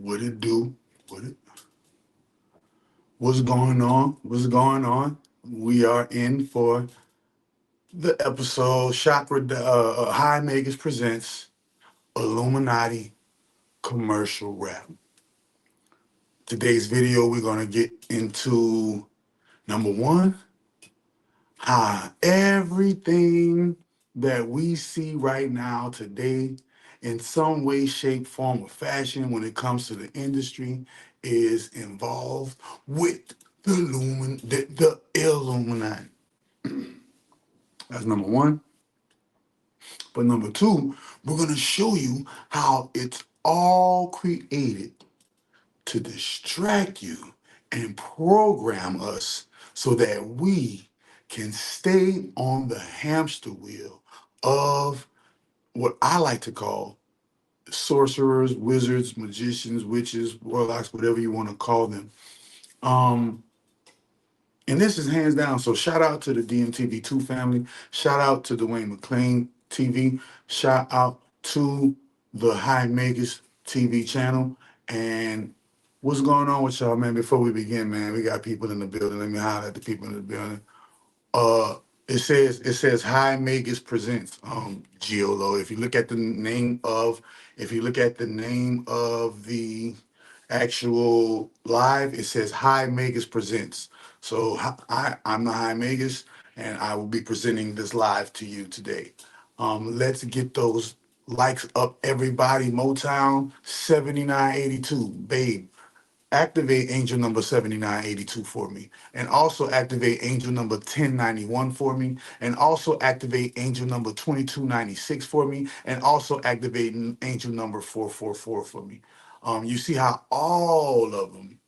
What it do? What's going on? What's going on? We are in for the episode. Chakra High Makers presents Illuminati commercial rap. Today's video, we're gonna get into number one, how everything that we see right now today, in some way, shape, form, or fashion, when it comes to the industry, is involved with the Illuminati. That's number one. But number two, we're gonna show you how it's all created to distract you and program us so that we can stay on the hamster wheel of what I like to call sorcerers, wizards, magicians, witches, warlocks, whatever you want to call them. Um, and this is hands down. So shout out to the DMTV2 family. Shout out to Dwayne McClain TV. Shout out to the High Makers TV channel. And what's going on with y'all, man? Before we begin, man, we got people in the building. Let me holler at the people in the building. Uh, it says High Makers presents Giolo. If you look at the name of the actual live, it says High Makers presents. So I'm the High Makers, and I will be presenting this live to you today. Let's get those likes up, everybody. Motown 7982, babe. Activate angel number 7982 for me. And also activate angel number 1091 for me. And also activate angel number 2296 for me. And also activate angel number 444 for me. You see how all of them,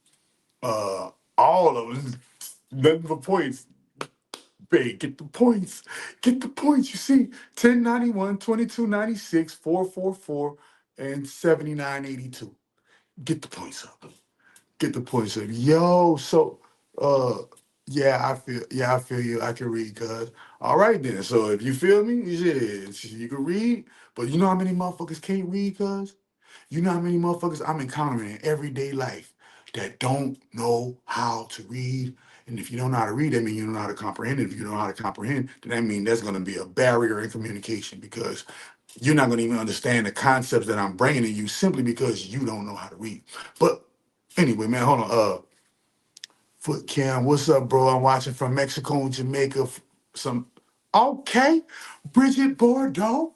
nothing but points. Babe, get the points. Get the points. You see, 1091, 2296, 444, and 7982. Get the points up. Get the points up. Yo, so I feel you. I can read, cuz. All right then. So if you feel me, yeah, you can read. But you know how many motherfuckers can't read, cuz? You know how many motherfuckers I'm encountering in everyday life that don't know how to read. And if you don't know how to read, that means you don't know how to comprehend. And if you don't know how to comprehend, then that means there's gonna be a barrier in communication because you're not gonna even understand the concepts that I'm bringing to you simply because you don't know how to read. But anyway, man, hold on. Foot Cam, what's up, bro? I'm watching from Mexico and Jamaica. Some okay, Bridget Bordeaux,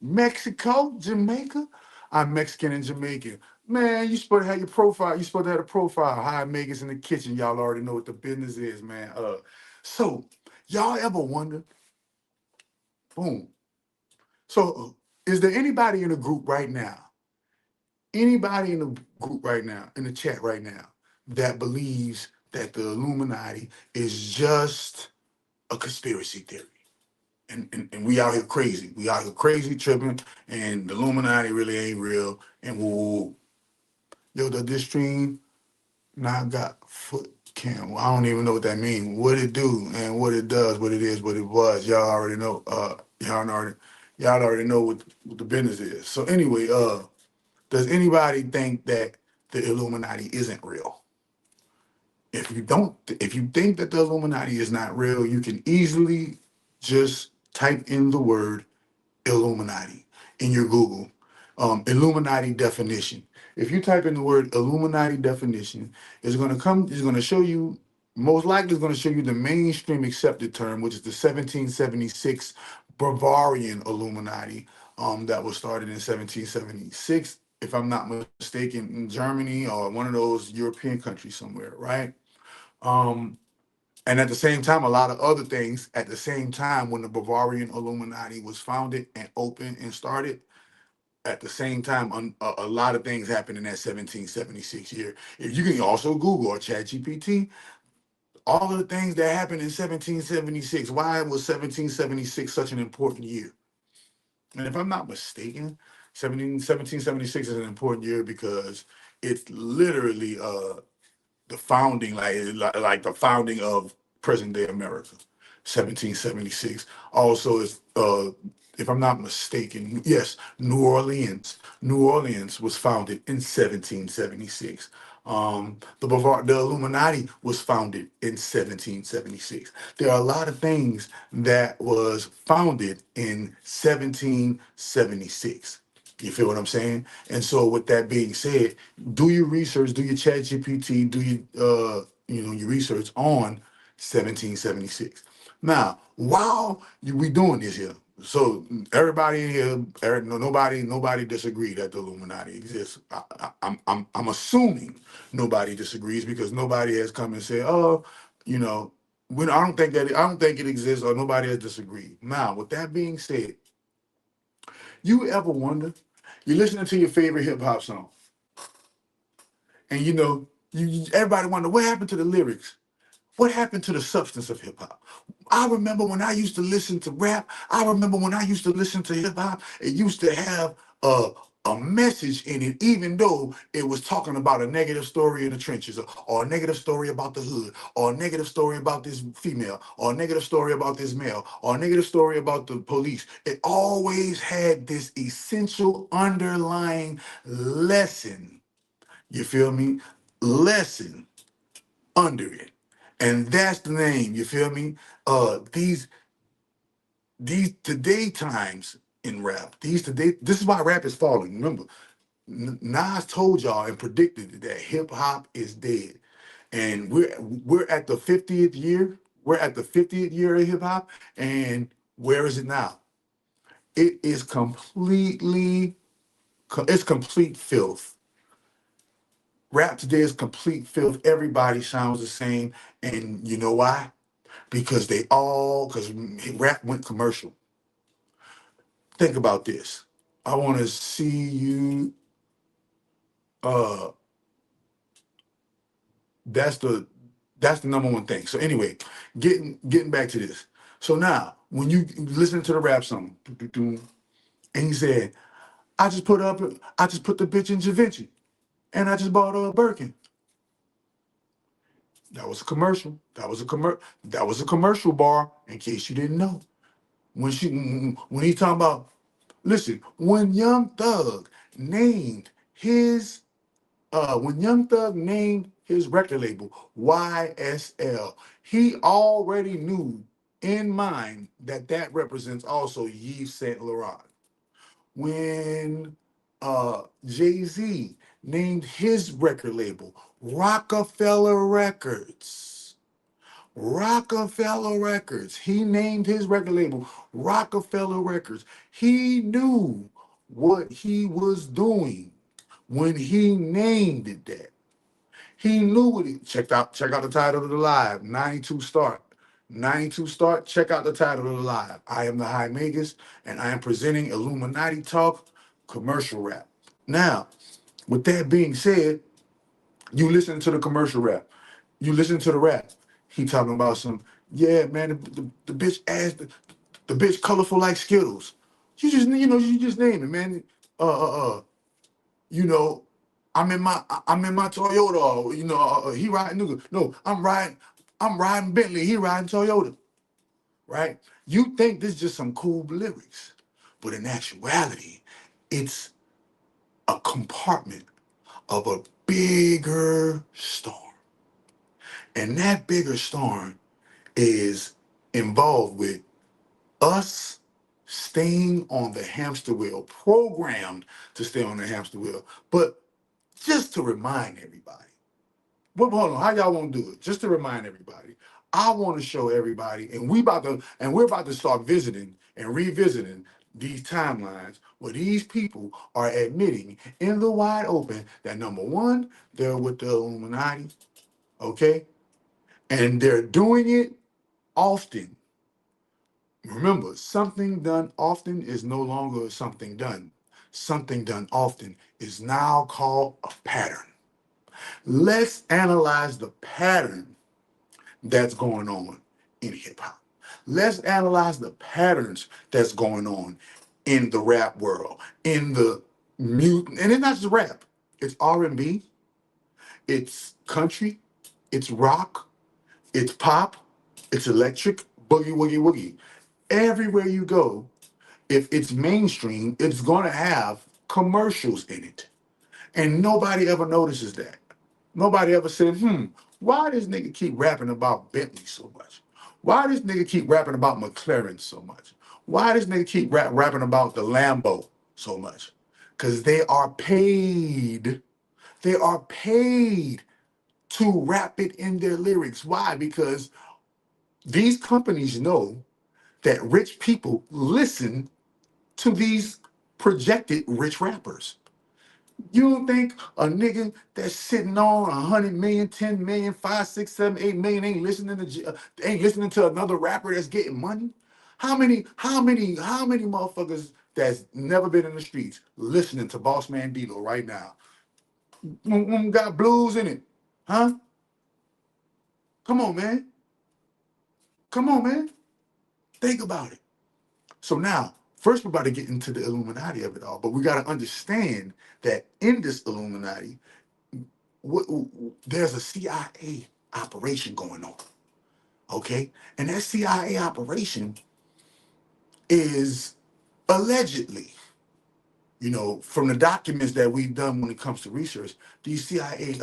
Mexico, Jamaica. I'm Mexican and Jamaican. Man, you supposed to have your profile. You supposed to have a profile. High Megan's in the kitchen. Y'all already know what the business is, man. So y'all ever wonder? Boom. So is there anybody in the group right now? Anybody in the group right now, in the chat right now, that believes that the Illuminati is just a conspiracy theory? And we out here crazy. We out here crazy, tripping, and the Illuminati really ain't real. And woo, yo, this stream now got foot cam. Well, I don't even know what that means. What it do and what it does, what it is, what it was. Y'all already know. Y'all already know what the business is. So anyway, does anybody think that the Illuminati isn't real? If you think that the Illuminati is not real, you can easily just type in the word Illuminati in your Google. Illuminati definition. If you type in the word Illuminati definition, it's gonna show you, most likely it's gonna show you the mainstream accepted term, which is the 1776 Bavarian Illuminati, that was started in 1776, if I'm not mistaken, in Germany or one of those European countries somewhere, right? Um, and at the same time, a lot of other things at the same time when the Bavarian Illuminati was founded and opened and started. At the same time, a lot of things happened in that 1776 year. If you can also Google or Chat GPT, all of the things that happened in 1776, why was 1776 such an important year? And if I'm not mistaken, 1776 is an important year because it's literally the founding, like the founding of present day America, 1776. Also, is if I'm not mistaken, yes, New Orleans. New Orleans was founded in 1776. The Illuminati was founded in 1776. There are a lot of things that was founded in 1776. You feel what I'm saying? And so, with that being said, do your research, do your Chat GPT, do your your research on 1776. Now, while we doing this here, so everybody in here, nobody disagree that the Illuminati exists. I'm assuming nobody disagrees because nobody has come and said, oh, you know, I don't think it exists, or nobody has disagreed. Now, with that being said, you ever wonder? You're listening to your favorite hip hop song, and everybody wonder what happened to the lyrics. What happened to the substance of hip hop? I remember when I used to listen to rap. I remember when I used to listen to hip hop. It used to have a message in it, even though it was talking about a negative story in the trenches, or a negative story about the hood, or a negative story about this female, or a negative story about this male, or a negative story about the police. It always had this essential underlying lesson. You feel me? Lesson under it. And that's the name, you feel me? These today times in rap, this is why rap is falling. Remember, Nas told y'all and predicted that hip hop is dead. And we're at the 50th year. We're at the 50th year of hip hop. And where is it now? It is it's complete filth. Rap today is complete filth. Everybody sounds the same. And you know why? Because rap went commercial. Think about this. I want to see you. Uh, that's the number one thing. So anyway, getting back to this. So now, when you listen to the rap song, and he said, I just put the bitch in Da Vinci, and I just bought a Birkin." That was a commercial. That was a commercial bar. In case you didn't know, when he talking about, listen, named his when Young Thug named his record label YSL, he already knew in mind that that represents also Yves Saint Laurent. When Jay-Z named his record label Rockefeller Records, Rockefeller Records. He named his record label Rockefeller Records. He knew what he was doing when he named it that. He knew what he check out the title of the live, 92 start. 92 start, check out the title of the live. I am the High Magus, and I am presenting Illuminati Talk commercial rap. Now, with that being said, you listen to the commercial rap. You listen to the rap. He talking about some, yeah, man, the bitch ass, the bitch colorful like Skittles. You just name it, man. You know, I'm in my Toyota. He riding nigga. No, I'm riding Bentley. He riding Toyota. Right? You think this is just some cool lyrics, but in actuality, it's a compartment of a bigger storm. And that bigger storm is involved with us staying on the hamster wheel, programmed to stay on the hamster wheel. But just to remind everybody, but hold on, how y'all want to do it? Just to remind everybody, I want to show everybody, and we're about to start visiting and revisiting these timelines where these people are admitting in the wide open that number one, they're with the Illuminati, okay? And they're doing it often. Remember, something done often is no longer something done. Something done often is now called a pattern. Let's analyze the pattern that's going on in hip hop. Let's analyze the patterns that's going on in the rap world, in the music, and it's not just rap. It's R&B, it's country, it's rock, it's pop, it's electric, boogie woogie woogie. Everywhere you go, if it's mainstream, it's going to have commercials in it. And nobody ever notices that. Nobody ever said, why this nigga keep rapping about Bentley so much? Why this nigga keep rapping about McLaren so much? Why this nigga keep rapping about the Lambo so much? Because they are paid. They are paid to rap it in their lyrics. Why? Because these companies know that rich people listen to these projected rich rappers. You don't think a nigga that's sitting on 100 million, 10 million, 5, 6, 7, 8 million ain't listening to another rapper that's getting money? How many motherfuckers that's never been in the streets listening to Boss Man Dilo right now? Got blues in it, huh? Come on, man. Come on, man. Think about it. So now, first we're about to get into the Illuminati of it all, but we got to understand that in this Illuminati, there's a CIA operation going on, okay? And that CIA operation is allegedly, from the documents that we've done when it comes to research, these CIA,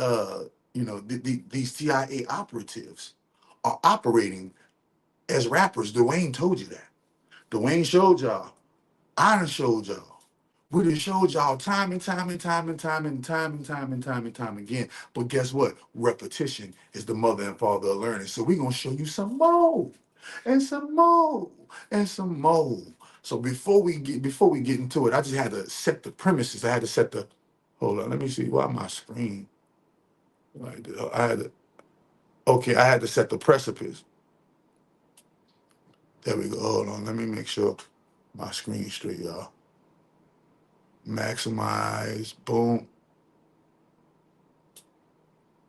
these CIA operatives are operating as rappers. Dwayne told you that. Dwayne showed y'all. I done showed y'all. We done showed y'all time and time and time and time and time and time and time and time again. But guess what? Repetition is the mother and father of learning. So we're gonna show you some more and some more and some more. So before we get into it, I just had to set the premises. I had to set the hold on, let me see why my screen like this. I had to set the precipice. There we go. Hold on, let me make sure my screen's straight, y'all. Maximize, boom.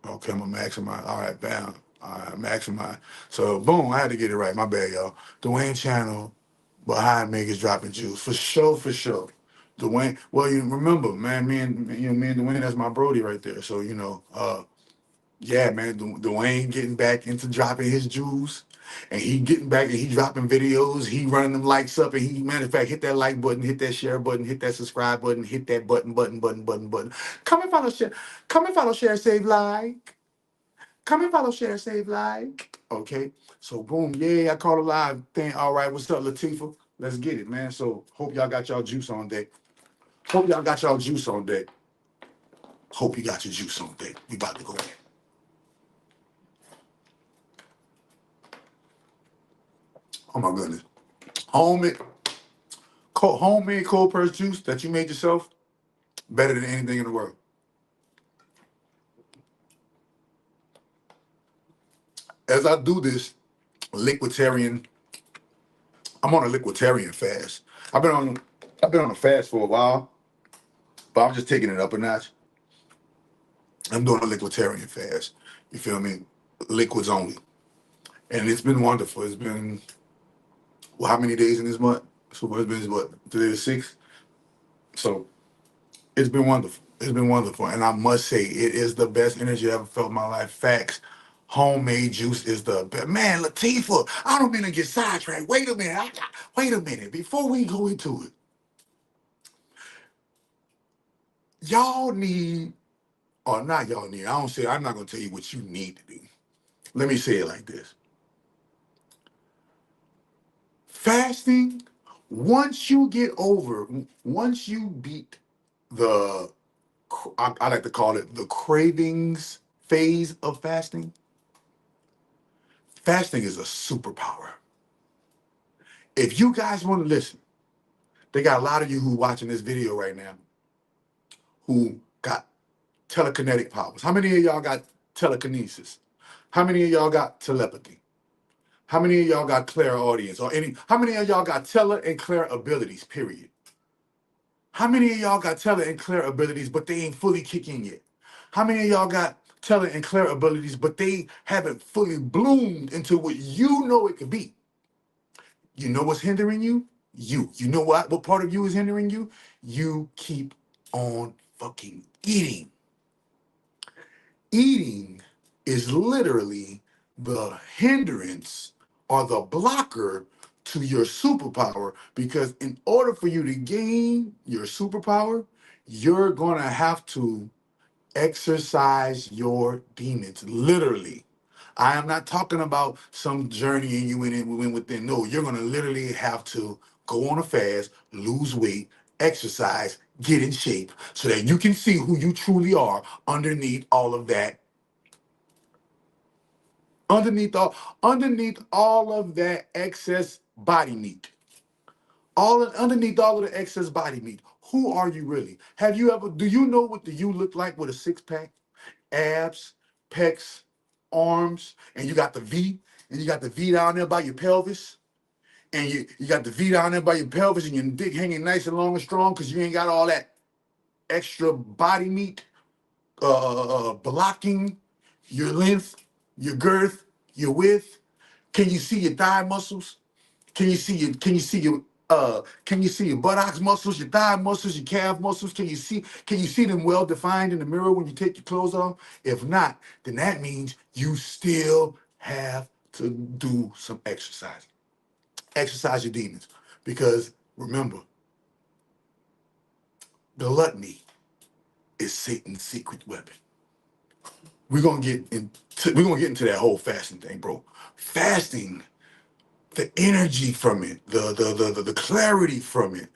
Okay, I'm gonna maximize. All right, bam. All right, maximize. So boom, I had to get it right. My bad, y'all. Dwayne channel behind Megas dropping juice. For sure, for sure. Dwayne, well, you remember, man, me and Dwayne, that's my Brody right there. So, yeah, man, Dwayne getting back into dropping his jewels. And he getting back and he dropping videos. He running them likes up. And he, matter of fact, hit that like button, hit that share button, hit that subscribe button, hit that button. Come and follow, share. Come and follow, share, save, like. Come and follow, share, save, like. Okay. So boom, yeah, I caught a live thing. All right, what's up, Latifah? Let's get it, man. So hope y'all got y'all juice on deck. Hope y'all got y'all juice on deck. Hope you got your juice on deck. We about to go in. Oh my goodness. Homemade cold pressed juice that you made yourself, better than anything in the world. As I do this liquiditarian, I'm on a liquiditarian fast. I've been on a fast for a while, but I'm just taking it up a notch. I'm doing a liquiditarian fast. You feel me? Liquids only. And it's been wonderful. It's been, well, how many days in this month? So it's been, what, today the 6th? So it's been wonderful. It's been wonderful. And I must say, it is the best energy I ever felt in my life. Facts. Homemade juice is the best. Man, Latifah, I don't mean to get sidetracked. Wait a minute. Wait a minute. Before we go into it, y'all need, or not y'all need, I'm not going to tell you what you need to do. Let me say it like this. Fasting, once you beat the, I like to call it the cravings phase of fasting, fasting is a superpower. If you guys want to listen, they got a lot of you who watching this video right now who got telekinetic powers. How many of y'all got telekinesis? How many of y'all got telepathy? How many of y'all got clairaudience? How many of y'all got tele and clair abilities, period? How many of y'all got tele and clair abilities, but they ain't fully kicking yet? How many of y'all got tele and clair abilities, but they haven't fully bloomed into what you know it could be? You know what's hindering you? You know what part of you is hindering you? You keep on fucking eating. Eating is literally the hindrance or the blocker to your superpower, because in order for you to gain your superpower, You're gonna have to exercise your demons, literally. I am not talking about some journey and you went within. No, you're gonna literally have to go on a fast, lose weight, exercise, get in shape, so that you can see who you truly are underneath all of that. Underneath all of that excess body meat. Underneath all of the excess body meat. Who are you really? Do you know what the you look like with a six pack? Abs, pecs, arms, and you got the V, and you got the V down there by your pelvis, and you got the V down there by your pelvis, and your dick hanging nice and long and strong because you ain't got all that extra body meat blocking your length, your girth, your width. Can you see your thigh muscles? Can you see your buttocks muscles, your thigh muscles, your calf muscles? Can you see them well defined in the mirror when you take your clothes off? If not, then that means you still have to do some exercise. Exercise your demons. Because remember, gluttony is Satan's secret weapon. We're gonna get into that whole fasting thing, bro. Fasting, the energy from it, the clarity from it.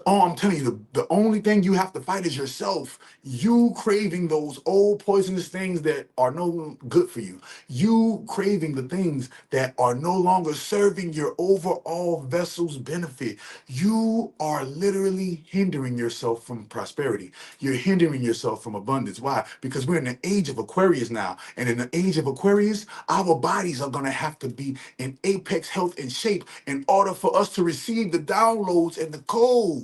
I'm telling you, the only thing you have to fight is yourself. You craving those old poisonous things that are no good for you. You craving the things that are no longer serving your overall vessel's benefit. You are literally hindering yourself from prosperity. You're hindering yourself from abundance. Why? Because we're in the age of Aquarius now. And in the age of Aquarius, our bodies are going to have to be in apex health and shape in order for us to receive the downloads and the codes.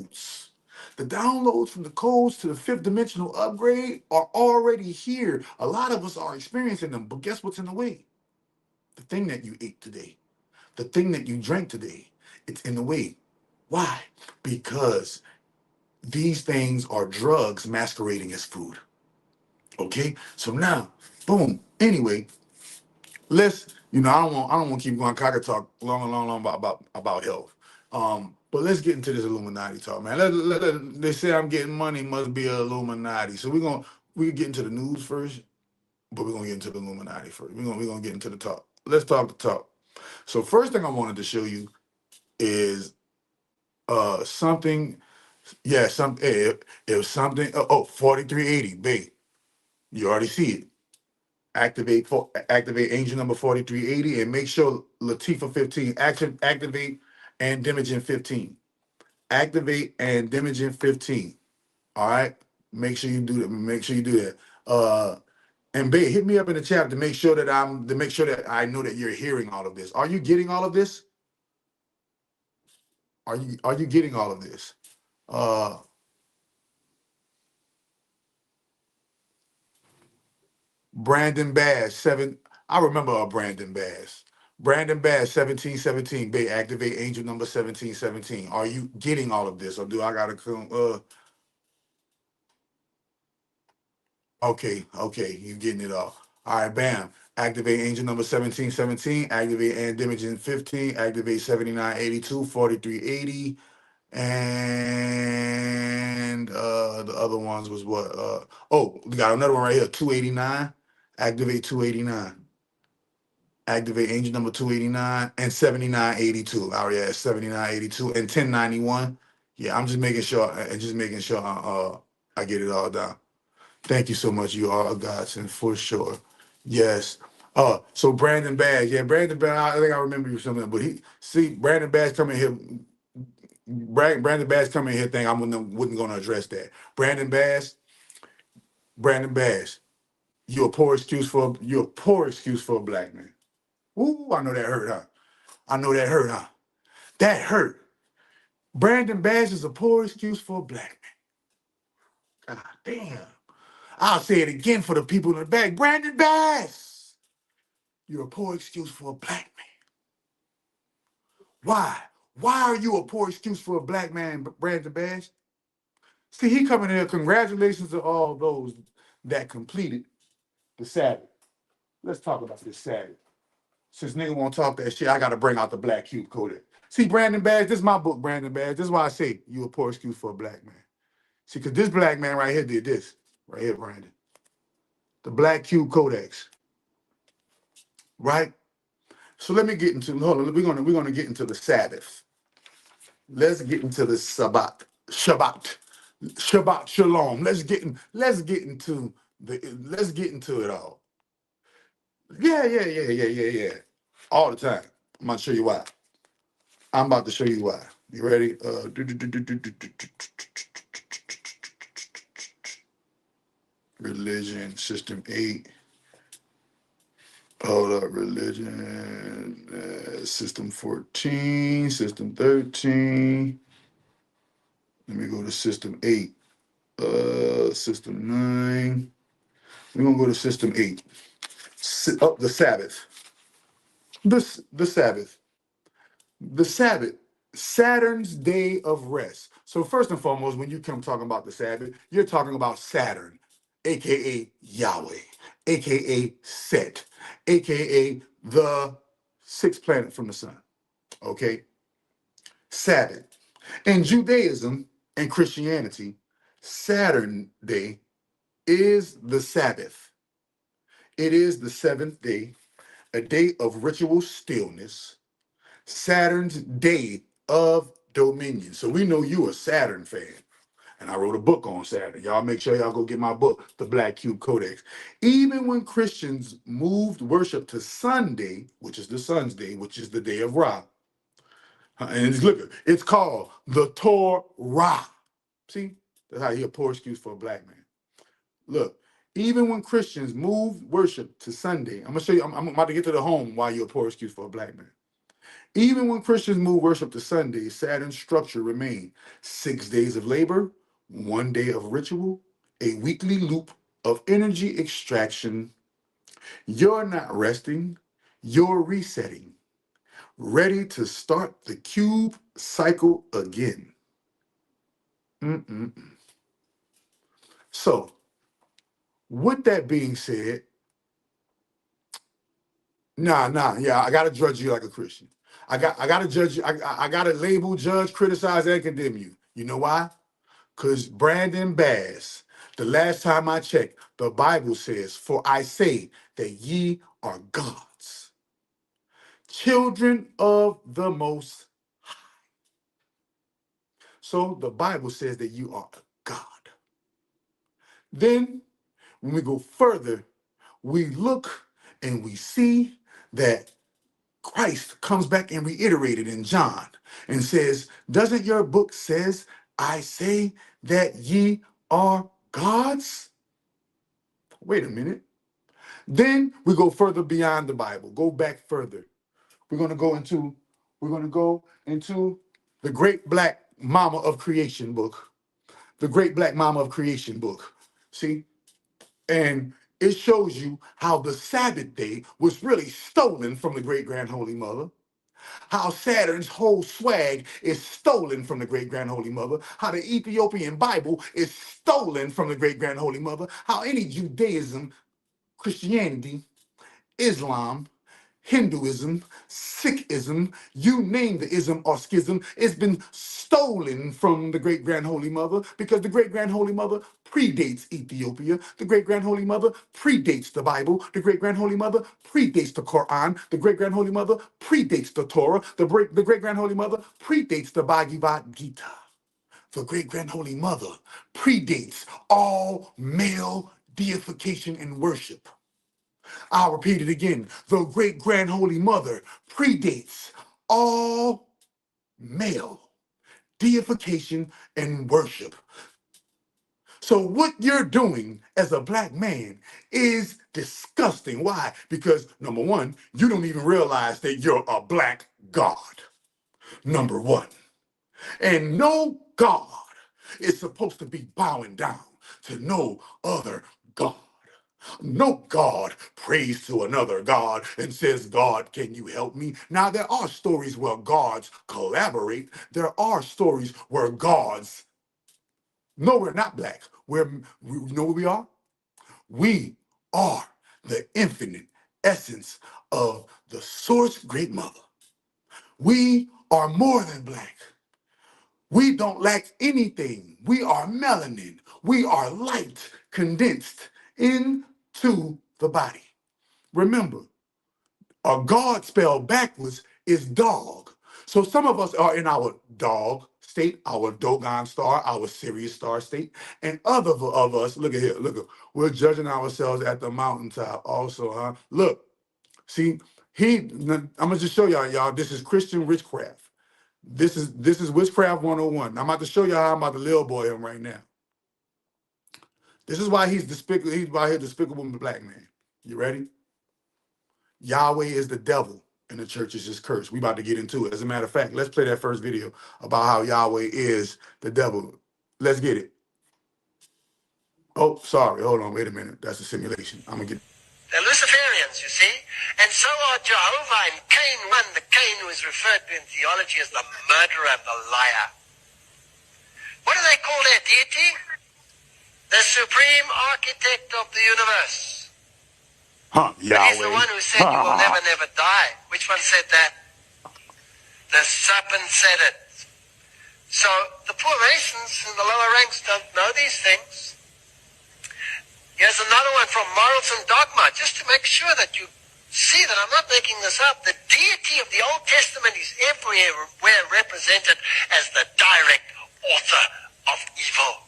The downloads from the codes to the fifth dimensional upgrade are already here. A lot of us are experiencing them, but guess what's in the way? The thing that you ate today, the thing that you drank today, it's in the way. Why? Because these things are drugs masquerading as food. Okay? So now, boom. Anyway, I don't want to keep going. I could talk long and long about health. But let's get into this Illuminati talk, man. They say I'm getting money, must be a Illuminati. So we get into the news first, but we're gonna get into the Illuminati first. We're gonna get into the talk. Let's talk the talk. So first thing I wanted to show you is something. Yeah, it was something. 4380, babe. You already see it. Activate angel number 4380 and make sure Latifa 15 activate and Dimogen 15. Activate and Dimogen 15. All right. Make sure you do that. Make sure you do that. And babe, hit me up in the chat to make sure that I know that you're hearing all of this. Are you getting all of this? Are you getting all of this? Uh Brandon Bass, seven. I remember Brandon Bass. Brandon Bass, 1717. Bay, activate angel number 1717. Are you getting all of this? Or do I gotta come? Okay, you getting it all. All right, bam. Activate angel number 1717. Activate and Dimogen 15. Activate 7982, 4380. And the other ones was what? We got another one right here, 289. Activate 289. Activate angel number 289 and 7982. I already had 7982 and 1091. Yeah, I'm just making sure I get it all down. Thank you so much. You are a godsend for sure. Yes. So Brandon Bass. Yeah, Brandon Bass, I think I remember you something, but Brandon Bass coming here. Brandon Bass coming here think I wasn't gonna address that. Brandon Bass, you're a poor excuse for a black man. Ooh, I know that hurt, huh? I know that hurt, huh? That hurt. Brandon Bass is a poor excuse for a black man. God damn. I'll say it again for the people in the back. Brandon Bass, you're a poor excuse for a black man. Why? Why are you a poor excuse for a black man, Brandon Bass? See, he coming here. Congratulations to all those that completed the Sabbath. Let's talk about this Sabbath. Since nigga won't talk that shit, I gotta bring out the Black Cube Codex. See, Brandon Bass, this is my book, Brandon Bass. This is why I say you a poor excuse for a black man. See, because this black man right here did this. Right here, Brandon. The Black Cube Codex. Right? So let me get into, hold on, we're gonna get into the Sabbath. Let's get into the Sabbath. Shabbat Shalom. Let's get into it all. Yeah. All the time. I'm gonna show you why. I'm about to show you why. You ready? Religion, system 8. Hold up, religion, system 14, system 13. Let me go to system 8. System 9. We're gonna go to system 8. The Sabbath. The Sabbath. The Sabbath. Saturn's day of rest. So first and foremost, when you come talking about the Sabbath, you're talking about Saturn, aka Yahweh, aka Set, aka the sixth planet from the sun. Okay? Sabbath. In Judaism and Christianity, Saturn Day is the Sabbath. It is the seventh day, a day of ritual stillness, Saturn's day of dominion. So we know you a Saturn fan. And I wrote a book on Saturn. Y'all make sure y'all go get my book, The Black Cube Codex. Even when Christians moved worship to Sunday, which is the sun's day, which is the day of Ra, and look, it's called the Torah. See, that's how you hear poor excuse for a black man. Look, even when Christians moved worship to Sunday, I'm gonna show you. I'm about to get to the home why you're a poor excuse for a black man. Even when Christians moved worship to Sunday, Saturn's structure remained 6 days of labor, 1 day of ritual, a weekly loop of energy extraction. You're not resting, you're resetting, ready to start the cube cycle again. Mm-mm. So, with that being said, yeah, I gotta judge you like a Christian. I gotta judge you. I gotta label, judge, criticize, and condemn you. You know why? Because Brandon Bass, the last time I checked, the Bible says, "For I say that ye are gods, children of the Most." So the Bible says that you are a God. Then, when we go further, we look and we see that Christ comes back and reiterated in John and says, doesn't your book says, I say that ye are gods? Wait a minute. Then we go further beyond the Bible, go back further. We're going to go into the Great Black Mama of Creation book, the Great Black Mama of Creation book. See? And it shows you how the Sabbath day was really stolen from the Great Grand Holy Mother. How Saturn's whole swag is stolen from the Great Grand Holy Mother. How the Ethiopian Bible is stolen from the Great Grand Holy Mother. How any Judaism, Christianity, Islam, Hinduism, Sikhism, you name the ism or schism, it's been stolen from the Great Grand Holy Mother because the Great Grand Holy Mother predates Ethiopia. The Great Grand Holy Mother predates the Bible. The Great Grand Holy Mother predates the Quran. The Great Grand Holy Mother predates the Torah. The Great Grand Holy Mother predates the Bhagavad Gita. The Great Grand Holy Mother predates all male deification and worship. I'll repeat it again. The Great Grand Holy Mother predates all male deification and worship. So what you're doing as a black man is disgusting. Why? Because number one, you don't even realize that you're a black god. Number one. And no God is supposed to be bowing down to no other God. No God prays to another God and says, God, can you help me? Now, there are stories where gods collaborate. There are stories where gods, no, we're not black. You know what we are? We are the infinite essence of the source great mother. We are more than black. We don't lack anything. We are melanin. We are light condensed into the body. Remember, a God spelled backwards is dog. So some of us are in our dog state, our Dogon star, our Sirius star state, and other of us, look at here, we're judging ourselves at the mountaintop also, huh? Look, see, I'm gonna just show y'all, this is Christian witchcraft. This is witchcraft 101. I'm about to show y'all how I'm about to little boy him right now. This is why he's despicable. He's why he's despicable black man. You ready? Yahweh is the devil, and the church is just cursed. We about to get into it. As a matter of fact, let's play that first video about how Yahweh is the devil. Let's get it. Oh, sorry. Hold on. Wait a minute. That's a simulation. I'm gonna get. They're Luciferians, you see, and so are Jehovah in Cain 1, the Cain who is referred to in theology as the murderer, the liar. What do they call their deity? The supreme architect of the universe. Yahweh. But he's the one who said you will never, never die. Which one said that? The serpent said it. So the poor Masons in the lower ranks don't know these things. Here's another one from Morals and Dogma, just to make sure that you see that I'm not making this up. The deity of the Old Testament is everywhere represented as the direct author of evil.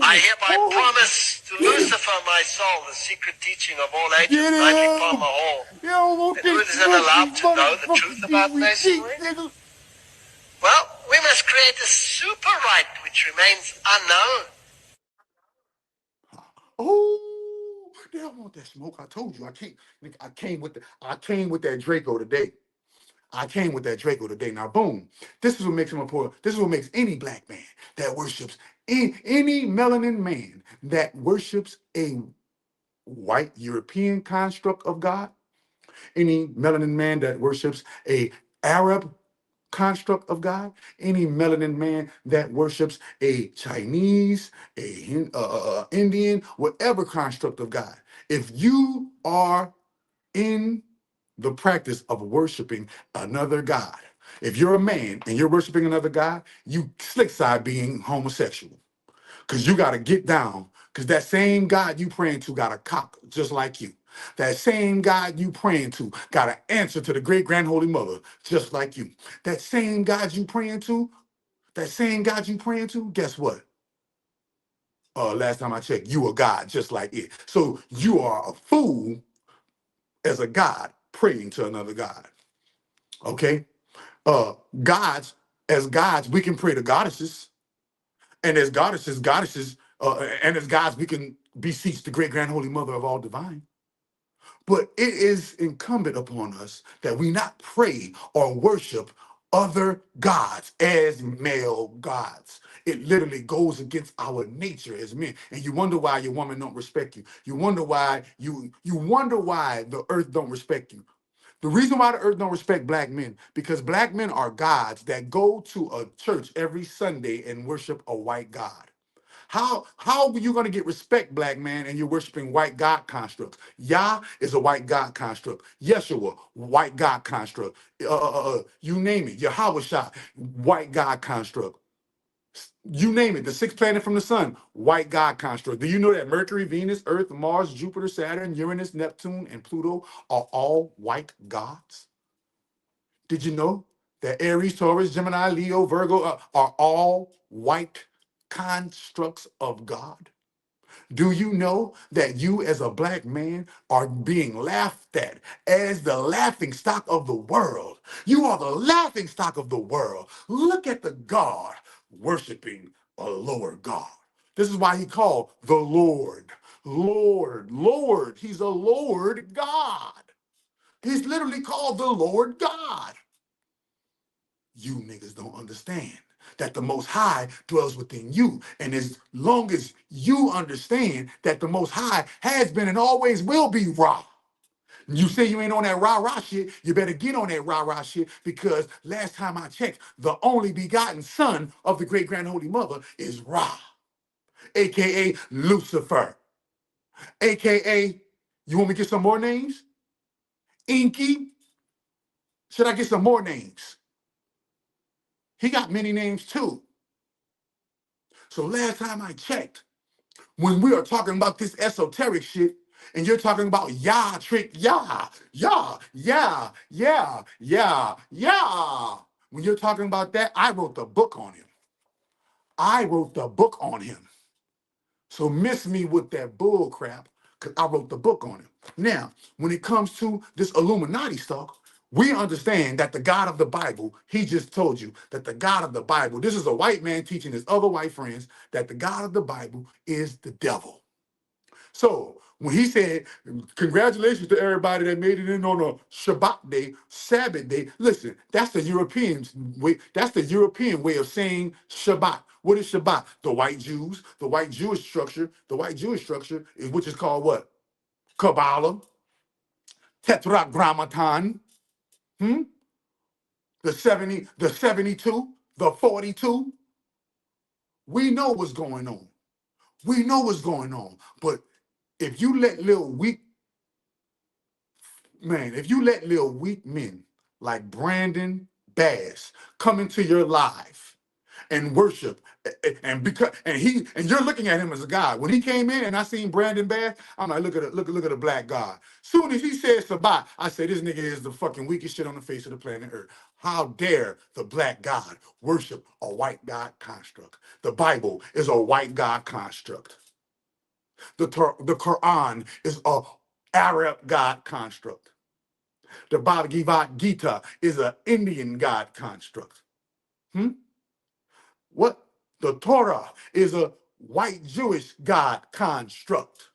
I hereby promise to Lucifer, my soul, the secret teaching of all ages, Nightly Palmer Hall. And who isn't allowed to know the truth about Masonry? Well, we must create a super right which remains unknown. Oh, they don't want that smoke. I told you I can't. I came with that Draco today. Now, boom. This is what makes him important. This is what makes any black man that worships any melanin man that worships a white European construct of God, any melanin man that worships a Arab construct of God, any melanin man that worships a Chinese, a Indian, whatever construct of God. If you are in the practice of worshiping another God, if you're a man and you're worshiping another God, you slick side being homosexual. Because you got to get down, because that same God you praying to got a cock just like you. That same God you praying to got an answer to the great grand holy mother just like you. That same God you praying to, guess what? Last time I checked, you a God just like it. So you are a fool as a God praying to another God. Okay? Gods, as gods, we can pray to goddesses. And as goddesses, and as gods, we can beseech the great grand holy mother of all divine. But it is incumbent upon us that we not pray or worship other gods as male gods. It literally goes against our nature as men. And you wonder why your woman don't respect you. You wonder why the earth don't respect you. The reason why the earth don't respect black men, because black men are gods that go to a church every Sunday and worship a white god. How are you going to get respect, black man, and you're worshiping white God constructs? Yah is a white God construct. Yeshua, white God construct. You name it. Yahweh Shah, white God construct. You name it. The sixth planet from the sun, white God construct. Do you know that Mercury, Venus, Earth, Mars, Jupiter, Saturn, Uranus, Neptune, and Pluto are all white gods? Did you know that Aries, Taurus, Gemini, Leo, Virgo are all white constructs of God? Do you know that you as a black man are being laughed at as the laughing stock of the world? You are the laughing stock of the world. Look at the God worshiping a lower God. This is why he called the Lord. Lord. He's a Lord God. He's literally called the Lord God. You niggas don't understand that the Most High dwells within you. And as long as you understand that the Most High has been and always will be Ra. You say you ain't on that rah-rah shit, you better get on that rah-rah shit, because last time I checked, the only begotten son of the great grand holy mother is Ra, aka Lucifer, aka, you want me to get some more names? Inky? Should I get some more names? He got many names too. So last time I checked, when we are talking about this esoteric shit, and you're talking about Yah trick Yah, Yah, yeah, yeah, yeah, yeah. When you're talking about that, I wrote the book on him. I wrote the book on him. So miss me with that bull crap, because I wrote the book on him. Now, when it comes to this Illuminati stuff, we understand that the God of the Bible, he just told you that the God of the Bible, this is a white man teaching his other white friends that the God of the Bible is the devil. So when he said, congratulations to everybody that made it in on a Shabbat day, Sabbath day, listen, that's the European way, that's the European way of saying Shabbat. What is Shabbat? The white Jews, the white Jewish structure, is which is called what? Kabbalah, Tetragrammaton, the 70, the 72, the 42. We know what's going on. We know what's going on. But if you let little weak if you let little weak men like Brandon Bass come into your life and worship, and you're looking at him as a god. When he came in and I seen Brandon Bass, I'm like, look at a black god. Soon as he said Sabbat, I said, this nigga is the fucking weakest shit on the face of the planet Earth. How dare the black god worship a white god construct? The Bible is a white god construct. The Quran is a Arab god construct. The Bhagavad Gita is an Indian god construct. What? The Torah is a white Jewish god construct.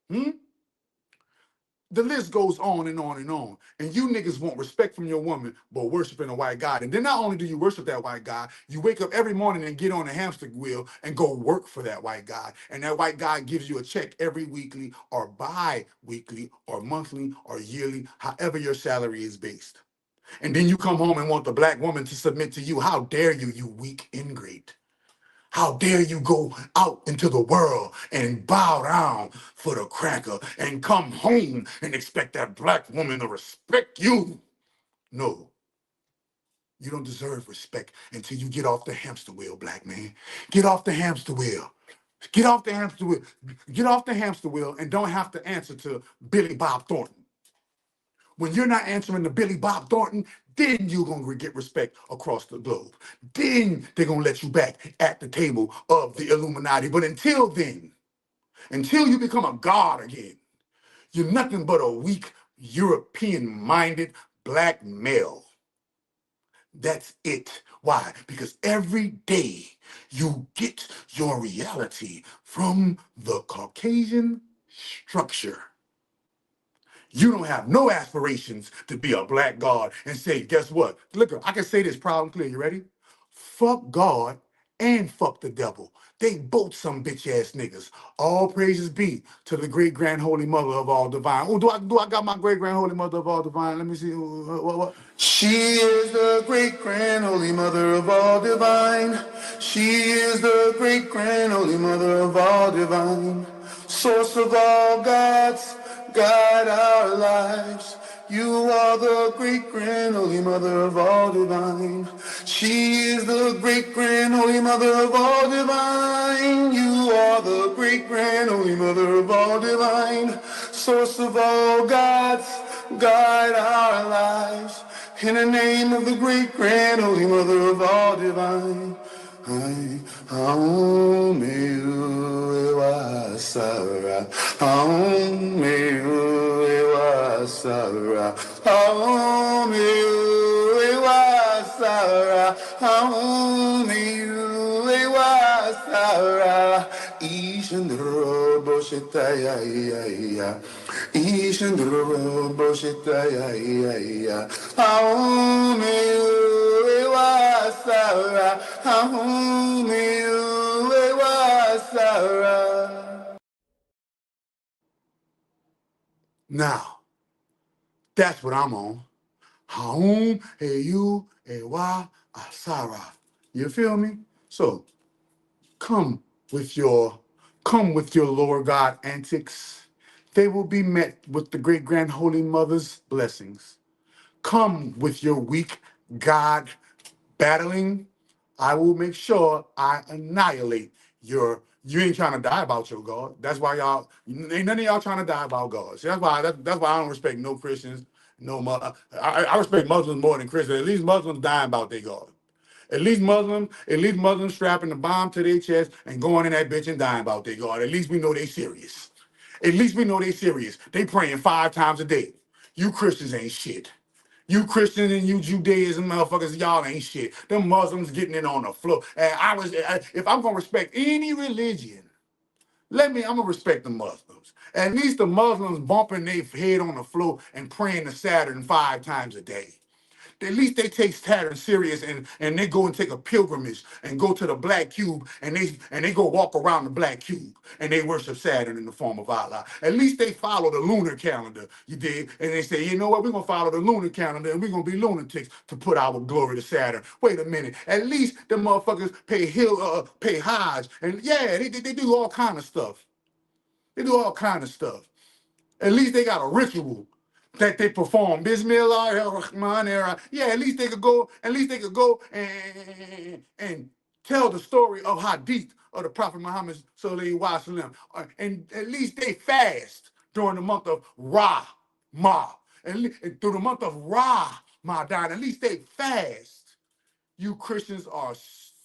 The list goes on and on and on. And you niggas want respect from your woman, but worshiping a white god. And then not only do you worship that white god, you wake up every morning and get on a hamster wheel and go work for that white god. And that white god gives you a check every weekly or bi-weekly or monthly or yearly, however your salary is based. And then you come home and want the black woman to submit to you. How dare you, you weak ingrate? How dare you go out into the world and bow down for the cracker and come home and expect that black woman to respect you? No, you don't deserve respect until you get off the hamster wheel, black man. Get off the hamster wheel. Get off the hamster wheel. Get off the hamster wheel and don't have to answer to Billy Bob Thornton. When you're not answering to Billy Bob Thornton, then you're going to get respect across the globe. Then they're going to let you back at the table of the Illuminati. But until then, until you become a god again, you're nothing but a weak, European-minded black male. That's it. Why? Because every day you get your reality from the Caucasian structure. You don't have no aspirations to be a black god and say, guess what? Look, I can say this proud and clear. You ready? Fuck God and fuck the devil. They both some bitch ass niggas. All praises be to the great grand holy mother of all divine. Oh, do I got my great grand holy mother of all divine? Let me see. What? She is the great grand holy mother of all divine. She is the great grand holy mother of all divine. Source of all gods, guide our lives. You are the great grand holy mother of all divine. She is the great grand holy mother of all divine. You are the great grand holy mother of all divine. Source of all gods, guide our lives. In the name of the great grand holy mother of all divine. Sara, Sara, Sara, Ishandro Boshetaya, Ishandro Boshetaya, Sara, Sara. Now, that's what I'm on. Haum, you, Ewa, Asara. You feel me? So come with your Lord God antics. They will be met with the great grand holy mother's blessings. Come with your weak God battling, I will make sure I annihilate your. You ain't trying to die about your God. That's why y'all ain't none of y'all trying to die about God. See, that's why I don't respect no Christians. No, I respect Muslims more than Christians. At least Muslims dying about their God. At least Muslims strapping the bomb to their chest and going in that bitch and dying about their God. At least we know they serious. At least we know they serious. They praying 5 times a day. You Christians ain't shit. You Christians and you Judaism motherfuckers, y'all ain't shit. Them Muslims getting it on the floor. And if I'm gonna respect any religion, I'm gonna respect the Muslims. At least the Muslims bumping their head on the floor and praying to Saturn 5 times a day. At least they take Saturn serious and they go and take a pilgrimage and go to the black cube and they go walk around the black cube and they worship Saturn in the form of Allah. At least they follow the lunar calendar, you dig? And they say, you know what, we're gonna follow the lunar calendar and we're gonna be lunatics to put our glory to Saturn. Wait a minute. At least the motherfuckers pay Hajj. And yeah, they do all kind of stuff. They do all kind of stuff. At least they got a ritual that they perform. Bismillah ar-Rahman ar-Rahim. Yeah, at least they could go, and tell the story of Hadith of the Prophet Muhammad sallallahu alaihi wasallam. And at least they fast during the month of and through the month of Ramadan. At least they fast. You Christians are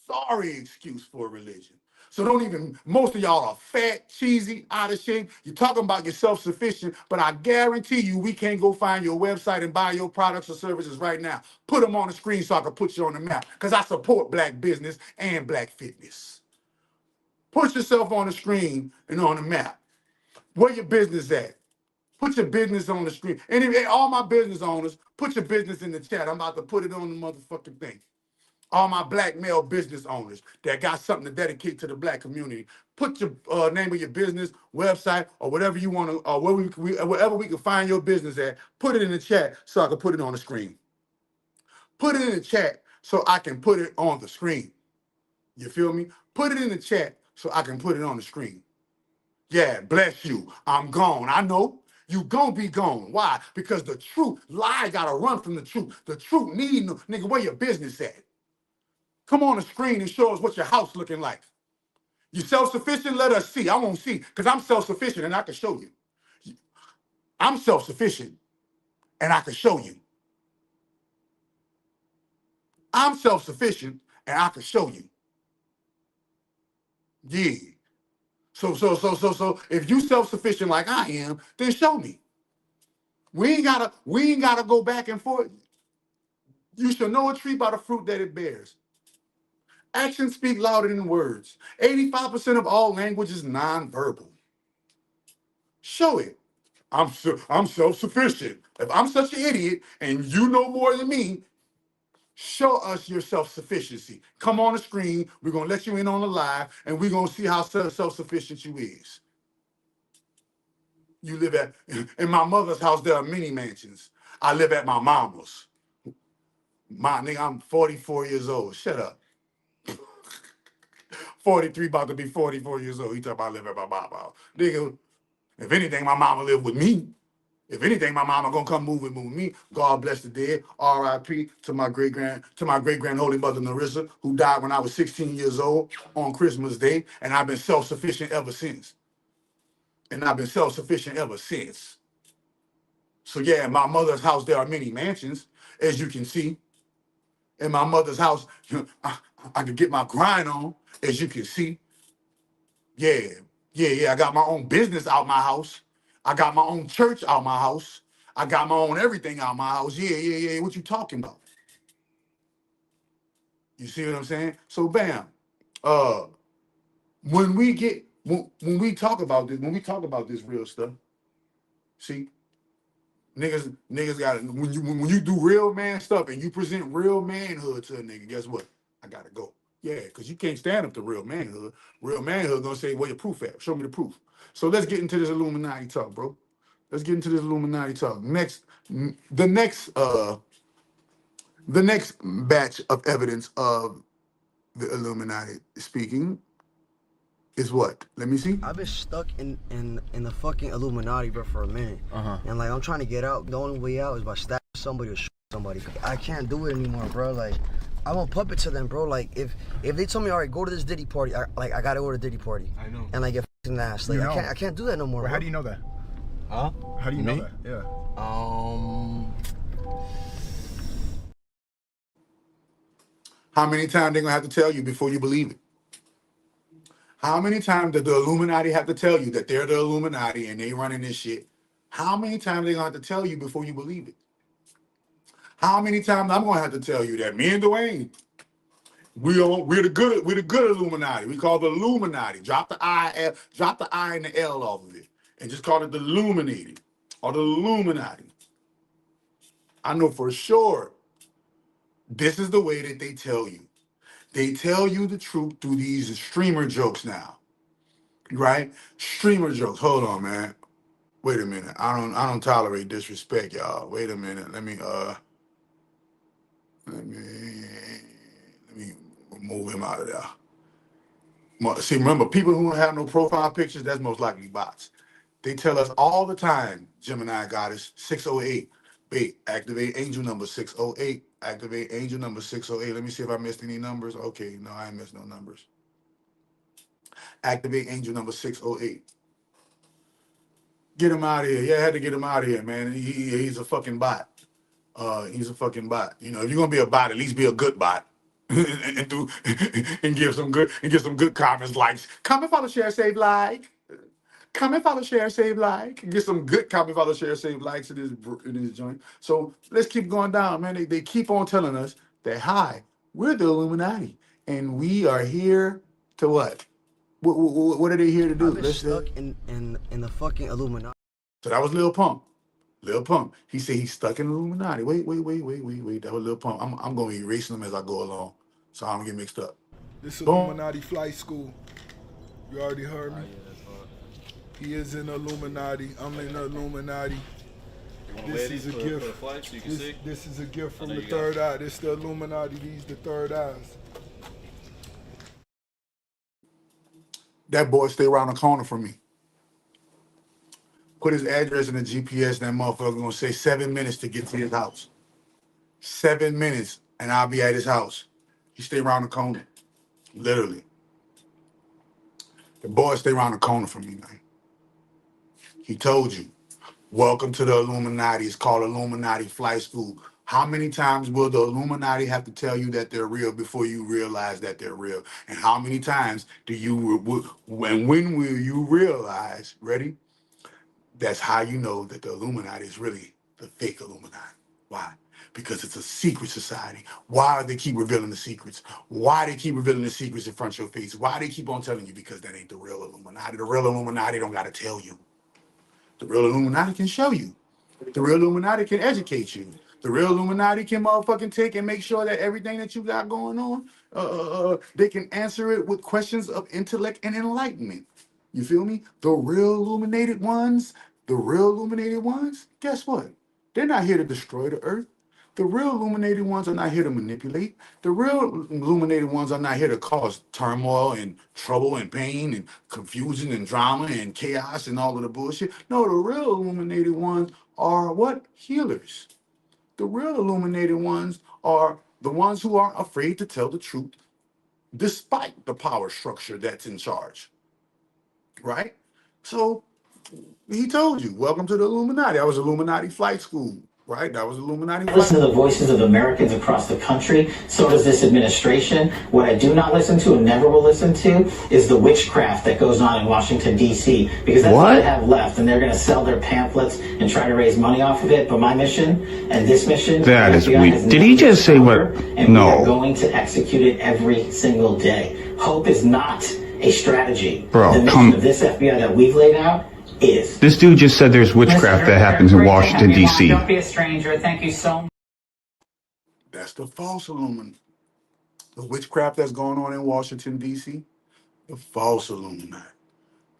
sorry excuse for religion. So most of y'all are fat, cheesy, out of shape. You're talking about you're self-sufficient, but I guarantee you we can't go find your website and buy your products or services right now. Put them on the screen so I can put you on the map, because I support black business and black fitness. Put yourself on the screen and on the map. Where your business at? Put your business on the screen. Anyway, all my business owners, put your business in the chat. I'm about to put it on the motherfucking thing. All my black male business owners that got something to dedicate to the black community, put your name of your business, website, or whatever you want to, or wherever we can find your business at, put it in the chat so I can put it on the screen. Put it in the chat so I can put it on the screen. You feel me? Put it in the chat so I can put it on the screen. Yeah, bless you. I'm gone. I know. You gonna be gone. Why? Because the truth, lie gotta run from the truth. The truth need, nigga, where your business at? Come on the screen and show us what your house looking like. You self-sufficient? Let us see. I won't see, because I'm self-sufficient and I can show you. I'm self-sufficient and I can show you. I'm self-sufficient and I can show you. Yeah. So if you self-sufficient like I am, then show me. We ain't gotta go back and forth. You shall know a tree by the fruit that it bears. Actions speak louder than words. 85% of all language is nonverbal. Show it. I'm self-sufficient. If I'm such an idiot and you know more than me, show us your self-sufficiency. Come on the screen. We're going to let you in on the live, and we're going to see how self-sufficient you is. You live in my mother's house, there are many mansions. I live at my mama's. Nigga, I'm 44 years old. Shut up. 43, about to be 44 years old. You talk about live at my mama's house. Nigga, if anything, my mama live with me. If anything, my mama gonna come move with me. God bless the dead. R.I.P. to my great grand holy mother Narissa, who died when I was 16 years old on Christmas Day, and I've been self-sufficient ever since. So yeah, in my mother's house, there are many mansions, as you can see. In my mother's house, I could get my grind on, as you can see. Yeah. I got my own business out my house. I got my own church out my house. I got my own everything out my house. Yeah. What you talking about? You see what I'm saying? So bam. When we talk about this real stuff, see, niggas got it. When you do real man stuff and you present real manhood to a nigga, guess what? I gotta go. Yeah, because you can't stand up to real manhood. Real manhood gonna say, where your proof at? Show me the proof. So let's get into this Illuminati talk, bro. Let's get into this Illuminati talk. The next batch of evidence of the Illuminati speaking is what? Let me see. I've been stuck in the fucking Illuminati, bro, for a minute. And like, I'm trying to get out. The only way out is by stabbing somebody or shooting somebody. I can't do it anymore, bro. Like, I'm a puppet to them, bro. Like if they told me, all right, go to this Diddy party, I gotta go to Diddy party. I know. And like get f***ing ass. Like I can't do that no more. Well, how do you know that? Huh? How do you know that? Yeah. How many times they gonna have to tell you before you believe it? How many times did the Illuminati have to tell you that they're the Illuminati and they running this shit? How many times they gonna have to tell you before you believe it? How many times I'm gonna have to tell you that me and Dwayne, we're the good Illuminati. We call the Illuminati. Drop the I and the L off of it, and just call it the Illuminated or the Illuminati. I know for sure. This is the way that they tell you. They tell you the truth through these streamer jokes now, right? Streamer jokes. Hold on, man. Wait a minute. I don't tolerate disrespect, y'all. Wait a minute. Let me remove him out of there. See, remember, people who don't have no profile pictures, that's most likely bots. They tell us all the time, Gemini Goddess 608. Wait, activate angel number 608. Activate angel number 608. Let me see if I missed any numbers. Okay, no, I ain't missed no numbers. Activate angel number 608. Get him out of here. Yeah, I had to get him out of here, man. He's a fucking bot. He's a fucking bot. You know, if you're gonna be a bot, at least be a good bot. and give some good comments, likes. Comment, follow, share, save, like. Comment, follow, share, save, like. Get some good comment, follow, share, save, likes in this joint. So let's keep going down, man. They keep on telling us that, hi, we're the Illuminati, and we are here to what? What are they here to do? I've been stuck in the fucking Illuminati. So that was Lil Pump. Lil Pump. He said he's stuck in the Illuminati. Wait. That was Lil Pump. I'm going to be erasing them as I go along, so I don't get mixed up. This is Illuminati flight school. You already heard me. He is in the Illuminati. I'm in the Illuminati. This is a gift. This is a gift from the third eye. This is the Illuminati. These the third eyes. That boy stay around the corner from me. Put his address in the GPS. That motherfucker gonna say 7 minutes to get to his house. 7 minutes, and I'll be at his house. He stay around the corner, literally. The boy stay around the corner from me, man. He told you, welcome to the Illuminati. It's called Illuminati Flight School. How many times will the Illuminati have to tell you that they're real before you realize that they're real? And how many times when will you realize, ready? That's how you know that the Illuminati is really the fake Illuminati. Why? Because it's a secret society. Why do they keep revealing the secrets? Why they keep revealing the secrets in front of your face? Why they keep on telling you? Because that ain't the real Illuminati. The real Illuminati don't got to tell you. The real Illuminati can show you. The real Illuminati can educate you. The real Illuminati can motherfucking take and make sure that everything that you got going on, they can answer it with questions of intellect and enlightenment. You feel me? The real illuminated ones, guess what? They're not here to destroy the earth. The real illuminated ones are not here to manipulate. The real illuminated ones are not here to cause turmoil and trouble and pain and confusion and drama and chaos and all of the bullshit. No, the real illuminated ones are what? Healers. The real illuminated ones are the ones who aren't afraid to tell the truth despite the power structure that's in charge. Right? So he told you, welcome to the Illuminati. That was Illuminati Flight School, right? That was Illuminati Flight Listen to the voices of Americans across the country. So does this administration. What I do not listen to and never will listen to is the witchcraft that goes on in Washington, D.C. Because that's what they have left, and they're going to sell their pamphlets and try to raise money off of it. But my mission and this mission... That is weird. Did he just say what? And no. We are going to execute it every single day. Hope is not a strategy. Bro, the mission of this FBI that we've laid out is. This dude just said there's witchcraft that happens in Washington, D.C. Don't be a stranger. Thank you so much. That's the false Illuminati. The witchcraft that's going on in Washington, D.C., the false Illuminati.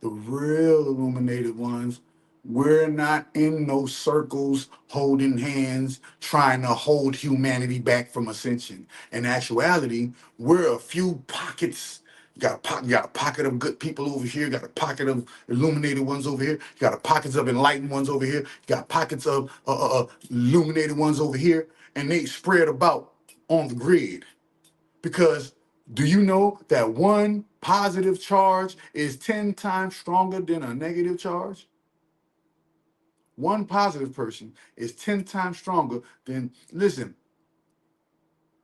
The real illuminated ones, we're not in no circles holding hands, trying to hold humanity back from ascension. In actuality, we're a few pockets. You got a pocket of good people over here. You got a pocket of illuminated ones over here. You got a pockets of enlightened ones over here. You got pockets of illuminated ones over here. And they spread about on the grid. Because do you know that one positive charge is 10 times stronger than a negative charge? One positive person is 10 times stronger than, listen,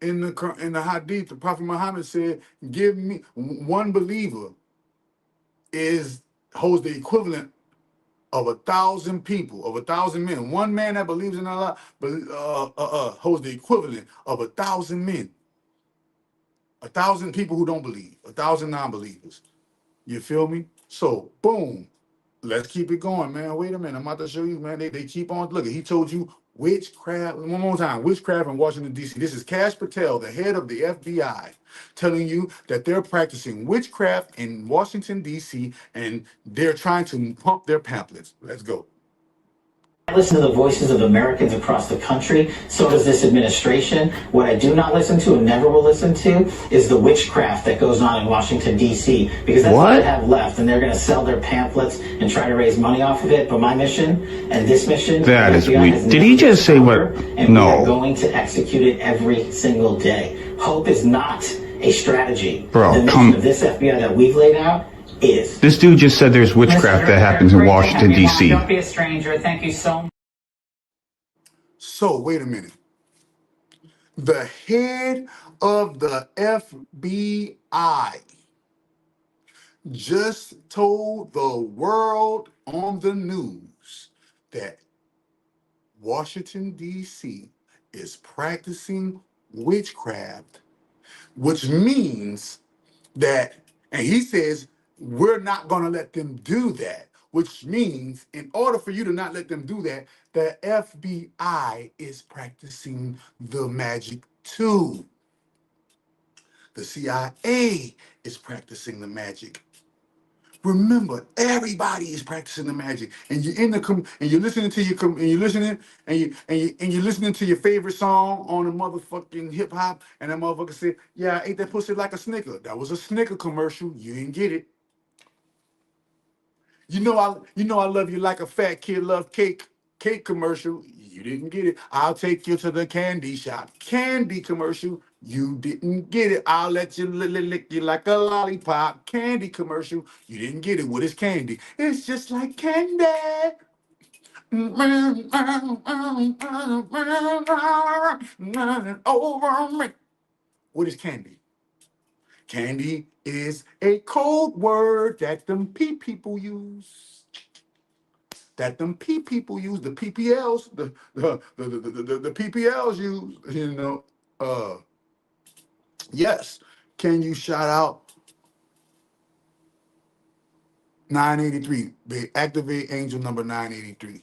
in the hadith, the Prophet Muhammad said, give me one believer is holds the equivalent of 1,000 people, of 1,000 men. One man that believes in Allah holds the equivalent of 1,000 men. 1,000 people who don't believe, 1,000 non-believers. You feel me? So, boom. Let's keep it going, man. Wait a minute. I'm about to show you, man. They keep on. Look, he told you witchcraft. One more time. Witchcraft in Washington, D.C. This is Cash Patel, the head of the FBI, telling you that they're practicing witchcraft in Washington, D.C., and they're trying to pump their pamphlets. Let's go. I listen to the voices of Americans across the country. So does this administration. What I do not listen to and never will listen to is the witchcraft that goes on in Washington, D.C. Because that's what they have left, and they're going to sell their pamphlets and try to raise money off of it. But my mission and this mission, that is weird. Did he just say what? And no. we are going to execute it every single day. Hope is not a strategy. Bro, the mission of this FBI that we've laid out is. This dude just said there's witchcraft that happens in Washington, D.C. Don't be a stranger. Thank you so much. So, wait a minute. The head of the FBI just told the world on the news that Washington, D.C. is practicing witchcraft, which means that, and he says, we're not going to let them do that, which means in order for you to not let them do that, the FBI is practicing the magic too. The CIA is practicing the magic. Remember, everybody is practicing the magic, and you're in the and you're listening to you're listening to your favorite song on a motherfucking hip hop, and that motherfucker said, "Yeah, I ate that pussy like a Snicker." That was a Snicker commercial. You didn't get it. You know I love you like a fat kid love cake. Cake commercial. You didn't get it. I'll take you to the candy shop. Candy commercial. You didn't get it. I'll let you lick you like a lollipop. Candy commercial. You didn't get it. What is candy? It's just like candy. Over me. What is candy? Candy is a code word that them people use. That them people use, the PPLs, the PPLs use, you know. Yes. Can you shout out 983? Activate angel number 983.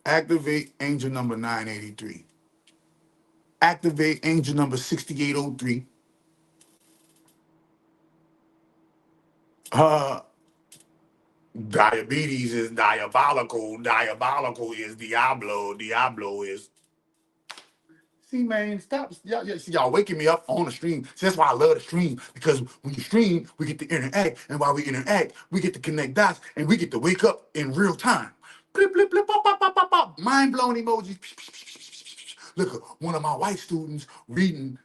Activate angel number 983. Activate angel number 6803. Diabetes is diabolical. Diabolical is Diablo. Diablo is. See, man, stop. Y'all waking me up on the stream. See, that's why I love the stream. Because when you stream, we get to interact. And while we interact, we get to connect dots. And we get to wake up in real time. Blip, blip, blip, pop, pop, pop, pop, pop. Mind-blown emojis. Look, one of my white students reading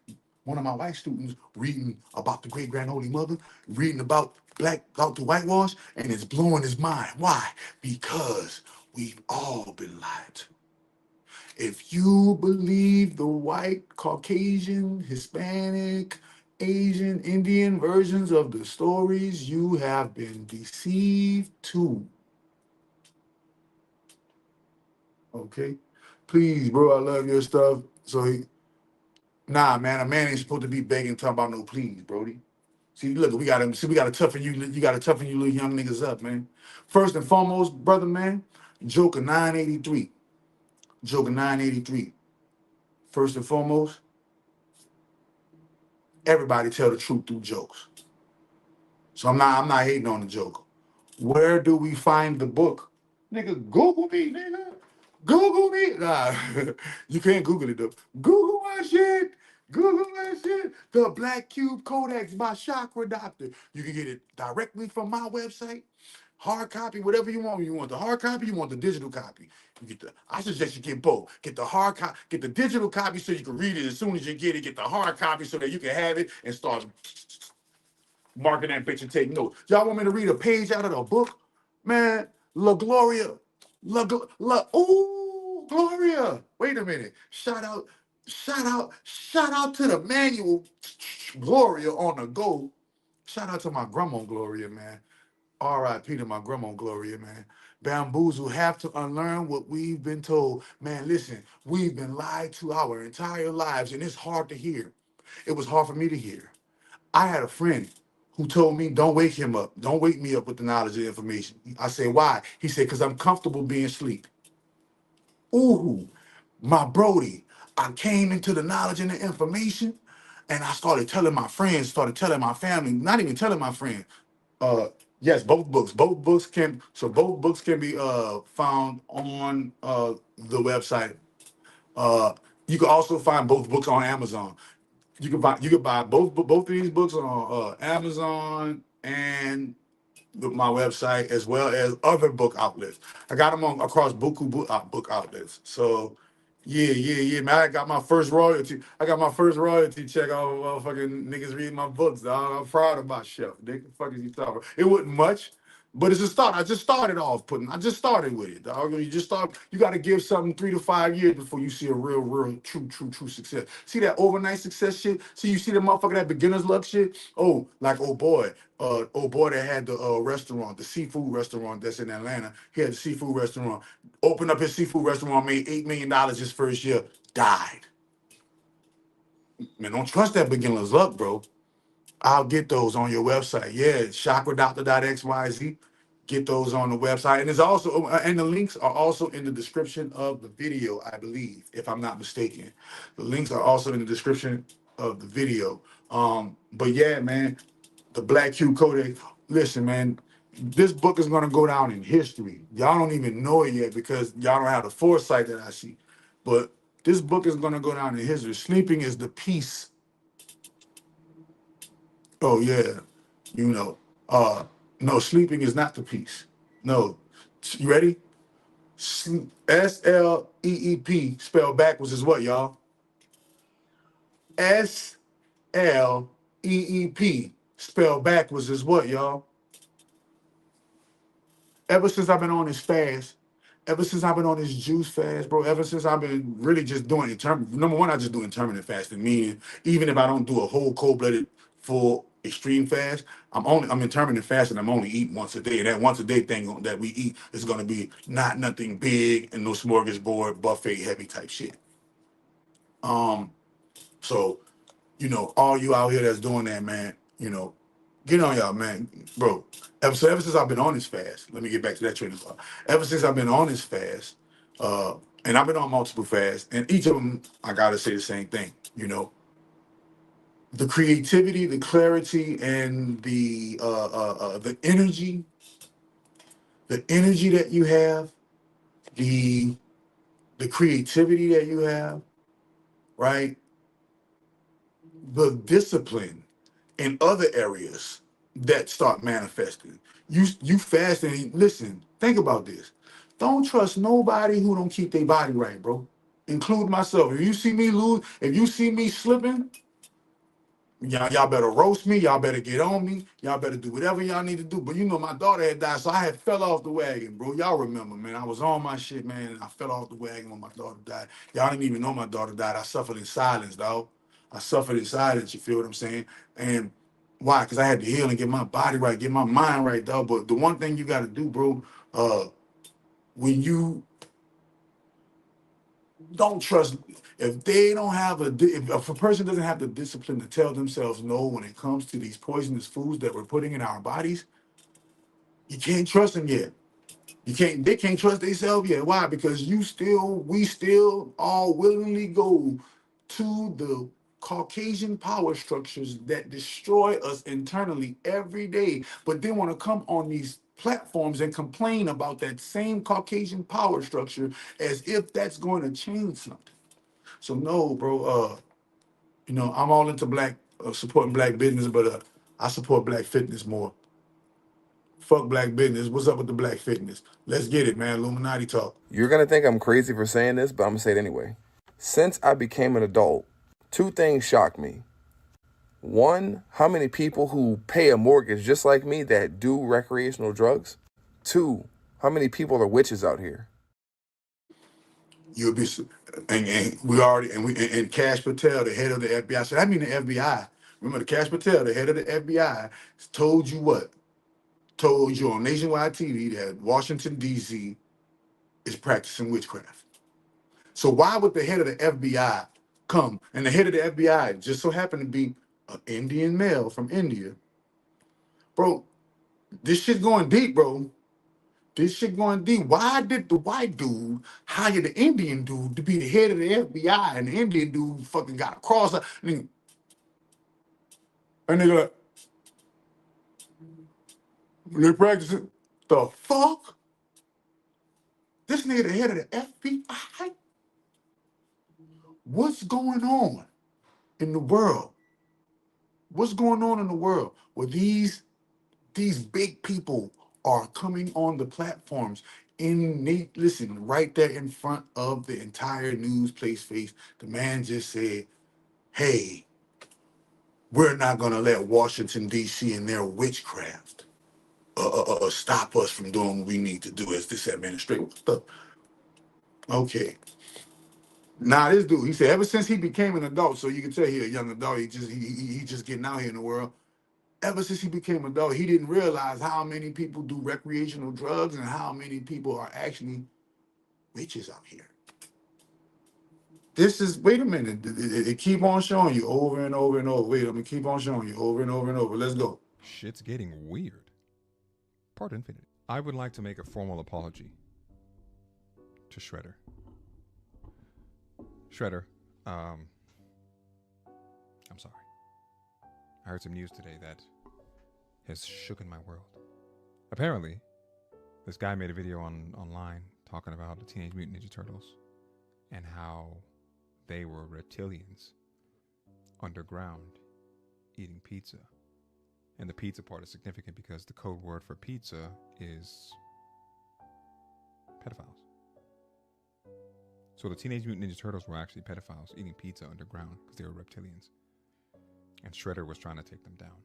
about the great grand holy mother, reading about the whitewash, and it's blowing his mind. Why? Because we've all been lied to. If you believe the white, Caucasian, Hispanic, Asian, Indian versions of the stories, you have been deceived too. Okay? Please, bro, I love your stuff. Nah, man, a man ain't supposed to be begging, talking about no please, Brody. See, look, we gotta toughen you little young niggas up, man. First and foremost, brother, man, Joker 983. Joker 983. First and foremost, everybody tell the truth through jokes. So I'm not hating on the Joker. Where do we find the book? Nigga, Google me, nigga. Google me. Nah, you can't Google it though. Google my shit. Google that shit. The Black Cube Codex by Chakra Doctor. You can get it directly from my website. hard copy, whatever you want. You want the hard copy, you want the digital copy. You get the. I suggest you get both. Get the hard copy, get the digital copy so you can read it as soon as you get it. Get the hard copy so that you can have it and start marking that bitch and take notes. Y'all want me to read a page out of the book? Man, La Gloria. Ooh, Gloria. Wait a minute. Shout out to the manual Gloria on the go. Shout out to my grandma Gloria, man. R.I.P. to my grandma Gloria, man. Bamboozle have to unlearn what we've been told. Man, listen, we've been lied to our entire lives, and it's hard to hear. It was hard for me to hear. I had a friend who told me, don't wake him up. Don't wake me up with the knowledge and information. I said, why? He said, because I'm comfortable being asleep. Ooh, my Brody, I came into the knowledge and the information, and I started telling my friends, started telling my family, not even telling my friends. Yes, both books. Both books can be found on the website. You can also find both books on Amazon. You can buy both of these books on Amazon and my website, as well as other book outlets. I got them on across book outlets. So yeah, man. I got my first royalty. I got my first royalty check off fucking niggas reading my books, dog. I'm proud of myself. Nigga, the fuck is you talking about? It wasn't much, but it's a start. I just started with it, dog. You got to give something 3 to 5 years before you see a real, true success. See that overnight success shit? See, you see the motherfucker, that beginner's luck shit? Oh, like, oh boy that had the restaurant, the seafood restaurant that's in Atlanta. He had the seafood restaurant. Opened up his seafood restaurant, made $8 million his first year, died. Man, don't trust that beginner's luck, bro. I'll get those on your website. Yeah, chakradoctor.xyz. Get those on the website. And there's also, and the links are also in the description of the video, I believe, if I'm not mistaken. The links are also in the description of the video. But yeah, man, the Black Q Codex. Listen, man, this book is gonna go down in history. Y'all don't even know it yet because y'all don't have the foresight that I see. But this book is gonna go down in history. Sleeping is the peace. Oh yeah, you know. No, sleeping is not the peace. No, you ready? SLEEP spelled backwards is what, y'all? SLEEP spelled backwards is what, y'all? Ever since I've been on this fast, ever since I've been on this juice fast, bro, ever since I've been really just doing number one, I just do intermittent fasting, meaning even if I don't do a whole cold-blooded full extreme fast, I'm intermittent fasting. I'm only eating once a day. And that once a day thing that we eat is gonna be not nothing big and no smorgasbord, buffet heavy type shit. So, all you out here that's doing that, man, get on y'all, man, bro. Ever since I've been on this fast, let me get back to that train of thought. Ever since I've been on this fast, and I've been on multiple fasts, and each of them, I gotta say the same thing, the creativity, the clarity, and the energy, that you have, the creativity that you have, right? The discipline in other areas that start manifesting. You fast and listen, think about this. Don't trust nobody who don't keep their body right, bro. Include myself. If you see me slipping, y'all better roast me, y'all better get on me, y'all better do whatever y'all need to do. But my daughter had died, so I had fell off the wagon, bro. Y'all remember, man. I was on my shit, man, and I fell off the wagon when my daughter died. Y'all didn't even know my daughter died. I suffered in silence, dog. I suffered in silence, you feel what I'm saying? And why? Because I had to heal and get my body right, get my mind right, dog. But the one thing you got to do, bro, when you don't trust, if they don't have if a person doesn't have the discipline to tell themselves no when it comes to these poisonous foods that we're putting in our bodies, you can't trust them yet. They can't trust themselves yet. Why? Because we still all willingly go to the Caucasian power structures that destroy us internally every day, but they want to come on these platforms and complain about that same Caucasian power structure as if that's going to change something. So no, bro. I'm all into supporting black business, but I support black fitness more. Fuck black business. What's up with the black fitness? Let's get it, man. Illuminati talk. You're going to think I'm crazy for saying this, but I'm going to say it anyway. Since I became an adult, two things shock me. One, how many people who pay a mortgage just like me that do recreational drugs? Two, how many people are witches out here? You'll be, and we already, and Cash Patel, the head of the FBI. So I mean the FBI. Remember, the Cash Patel, the head of the FBI, told you what? Told you on nationwide TV that Washington, D.C. is practicing witchcraft. So why would the head of the FBI come? And the head of the FBI just so happened to be an Indian male from India. Bro, this shit going deep, bro. This shit going deep. Why did the white dude hire the Indian dude to be the head of the FBI, and the Indian dude fucking got a cross? And they like, they practicing. The fuck? This nigga the head of the FBI? What's going on in the world? What's going on in the world where these big people are coming on the platforms listen, right there in front of the entire news place face? The man just said, hey, we're not gonna let Washington, D.C. and their witchcraft stop us from doing what we need to do as this administration. What the? Okay. Now this dude, he said, ever since he became an adult, so you can tell he a young adult, he just getting out here in the world. Ever since he became an adult, he didn't realize how many people do recreational drugs and how many people are actually witches out here. This is, wait a minute, it keep on showing you over and over and over. Wait, I'm gonna keep on showing you over and over and over. Let's go. Shit's getting weird. Part infinite. I would like to make a formal apology to Shredder. Shredder, I'm sorry. I heard some news today that has shooken my world. Apparently, this guy made a video online talking about the Teenage Mutant Ninja Turtles and how they were reptilians underground eating pizza. And the pizza part is significant because the code word for pizza is pedophiles. So the Teenage Mutant Ninja Turtles were actually pedophiles eating pizza underground because they were reptilians. And Shredder was trying to take them down.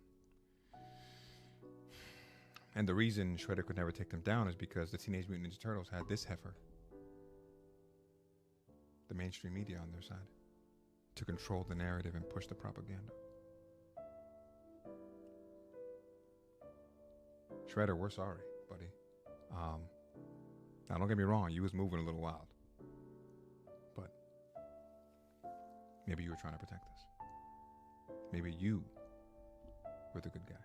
And the reason Shredder could never take them down is because the Teenage Mutant Ninja Turtles had this heifer, the mainstream media, on their side to control the narrative and push the propaganda. Shredder, we're sorry, buddy. Now don't get me wrong, you was moving a little wild. But maybe you were trying to protect us. Maybe you were the good guy.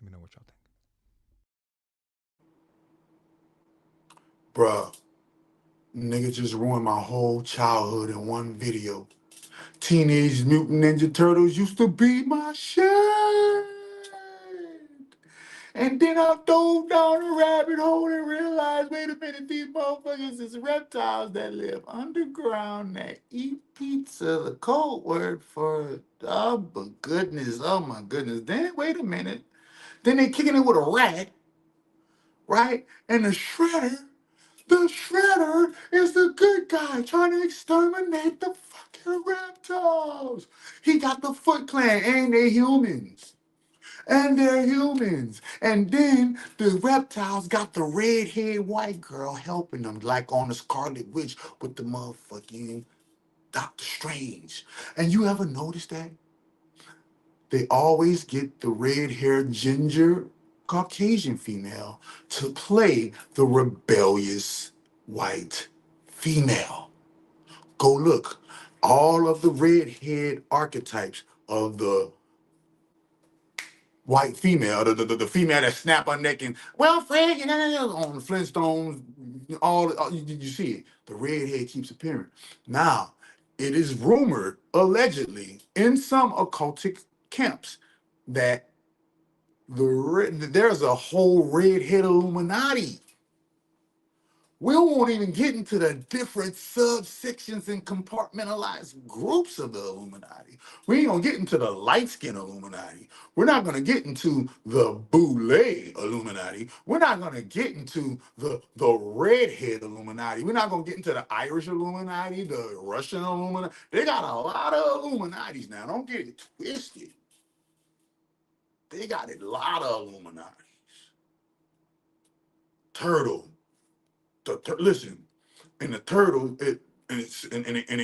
Let me know what y'all think. Bruh, nigga just ruined my whole childhood in one video. Teenage Mutant Ninja Turtles used to be my shit. And then I dove down a rabbit hole and realized, wait a minute, these motherfuckers is reptiles that live underground that eat pizza. The code word for, oh my goodness. Then, wait a minute. Then they kicking it with a rat, right? And the Shredder is the good guy trying to exterminate the fucking reptiles. He got the Foot Clan, and they're humans. And they're humans. And then the reptiles got the red-haired white girl helping them, like on the Scarlet Witch with the motherfucking Doctor Strange. And you ever notice that? They always get the red-haired ginger Caucasian female to play the rebellious white female. Go look. All of the red-haired archetypes of the white female, the female that snap her neck and, well, Fred, on the Flintstones, you see it. The red hair keeps appearing. Now, it is rumored, allegedly, in some occultic camps, that there's a whole redhead Illuminati We won't even get into the different subsections and compartmentalized groups of the Illuminati. We ain't gonna get into the light skin Illuminati. We're not gonna get into the Boule Illuminati. We're not gonna get into the redhead Illuminati. We're not gonna get into the Irish Illuminati, the Russian Illuminati. They got a lot of Illuminatis now. Don't get it twisted. They got a lot of Illuminatis. Turtle. Listen, and the turtle, it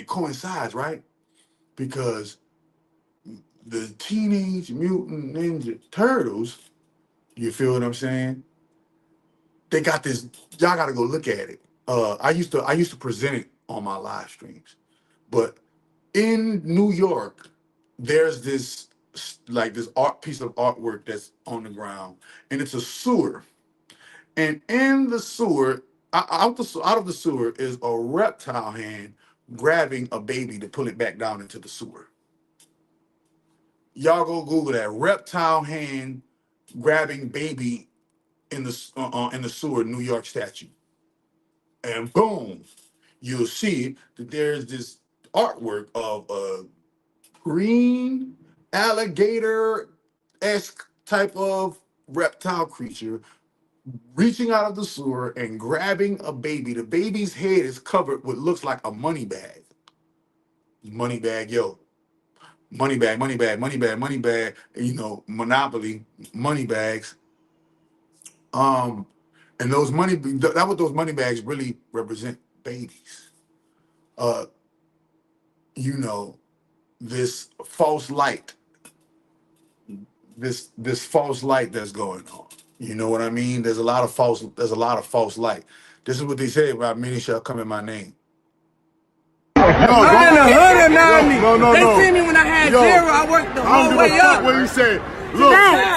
coincides, right? Because the Teenage Mutant Ninja Turtles, you feel what I'm saying? They got this. Y'all got to go look at it. I used to present it on my live streams, but in New York, there's this piece of artwork that's on the ground, and it's a sewer. And in the sewer, out of the sewer is a reptile hand grabbing a baby to pull it back down into the sewer. Y'all go Google that. Reptile hand grabbing baby in the sewer, New York statue. And boom, you'll see that there's this artwork of a green alligator-esque type of reptile creature reaching out of the sewer and grabbing a baby. The baby's head is covered with looks like a money bag. Money bag, yo. Money bag, money bag, money bag, money bag. You know, Monopoly, money bags. And those that what those money bags really represent, babies. You know, this false light. This false light that's going on. You know what I mean? There's a lot of false light. This is what they say about many shall come in my name. I'm in the hood of 90. They see me when I had zero. I worked the whole way up. What you say? Look,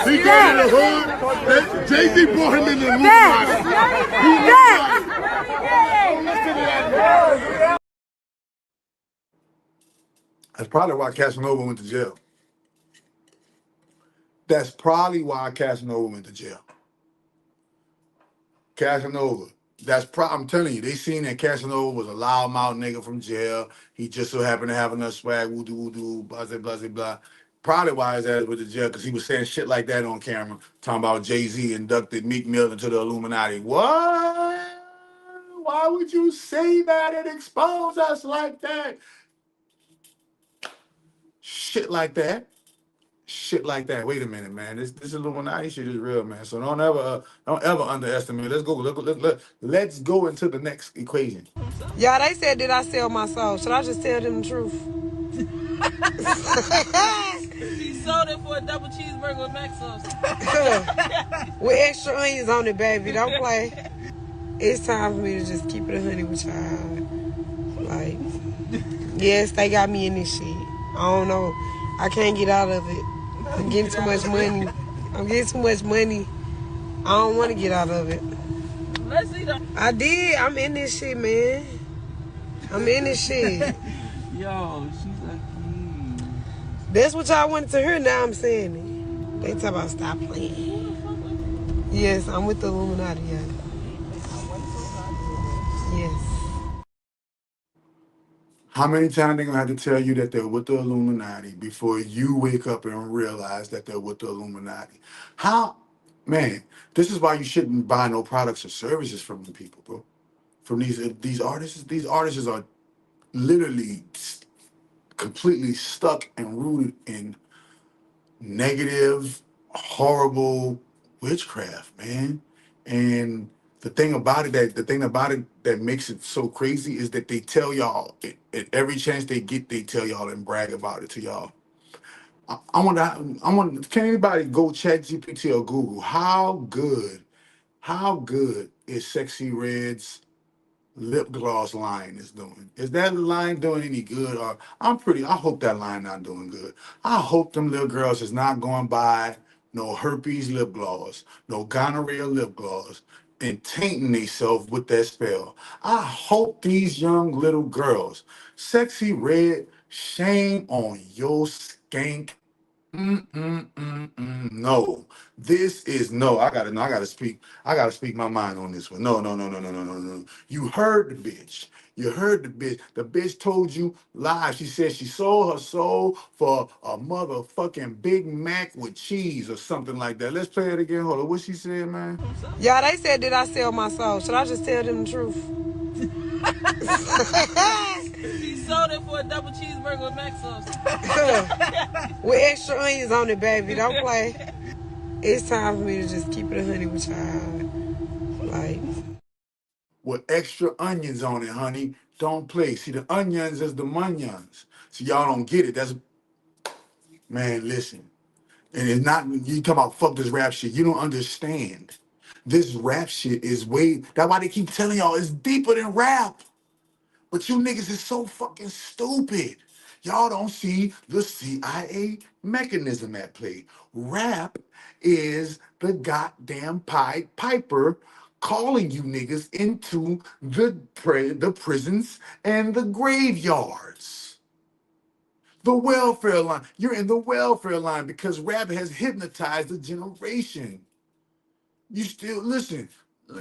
he got in the hood. Jay-Z brought him in the Illuminati. That's probably why Casanova went to jail. That's probably why Casanova went to jail. Casanova. I'm telling you, they seen that Casanova was a loudmouth nigga from jail. He just so happened to have enough swag, woo-doo, blah, blah, blah, blah. Probably why his ass went to jail, because he was saying shit like that on camera, talking about Jay-Z inducted Meek Mill into the Illuminati. What? Why would you say that and expose us like that? Shit like that. Shit like that. Wait a minute, man. This Illuminati shit is real, man. So don't ever underestimate. Let's go into the next equation. Yeah, they said, did I sell my soul? Should I just tell them the truth? He sold it for a double cheeseburger with mac sauce. With extra onions on it, baby. Don't play. It's time for me to just keep it 100 with y'all. Like, yes, they got me in this shit. I don't know. I can't get out of it. I'm getting too much money. I don't want to get out of it. Let's see them. I did. I'm in this shit, man. I'm in this shit. Yo, she's like, That's what y'all wanted to hear. Now I'm saying it. They talk about stop playing. Yes, I'm with the Illuminati, yeah. Yes. How many times they gonna have to tell you that they're with the Illuminati before you wake up and realize that they're with the Illuminati? Man, this is why you shouldn't buy no products or services from the people, bro. From these artists. These artists are literally completely stuck and rooted in negative, horrible witchcraft, man. And the thing about it that makes it so crazy is that they tell y'all at every chance they get, they tell y'all and brag about it to y'all. I want. Can anybody go ChatGPT or Google how good is Sexy Red's lip gloss line is doing? Is that line doing any good? Or I hope that line not doing good. I hope them little girls is not going by no herpes lip gloss, no gonorrhea lip gloss, and tainting themselves with that spell. I hope these young little girls, Sexy Red, shame on your skank No, this is no. I gotta. No, I gotta speak. I gotta speak my mind on this one. No, no, no, no, no, no, no, no. You heard the bitch. You heard the bitch. The bitch told you live. She said she sold her soul for a motherfucking Big Mac with cheese or something like that. Let's play it again. Hold on. What she said, man? Yeah, they said, did I sell my soul? Should I just tell them the truth? She sold it for a double cheeseburger with mac sauce. With extra onions on it, baby. Don't play. It's time for me to just keep it 100 with y'all. Like, With extra onions on it, honey. Don't play. See, the onions is the munions. So y'all don't get it. That's man. Listen. And it's not you talk about fuck this rap shit. You don't understand. This rap shit is way. That's why they keep telling y'all it's deeper than rap. But you niggas is so fucking stupid. Y'all don't see the CIA mechanism at play. Rap is the goddamn Pied Piper calling you niggas into the prisons and the graveyards. The welfare line. You're in the welfare line because rap has hypnotized a generation. You still listen.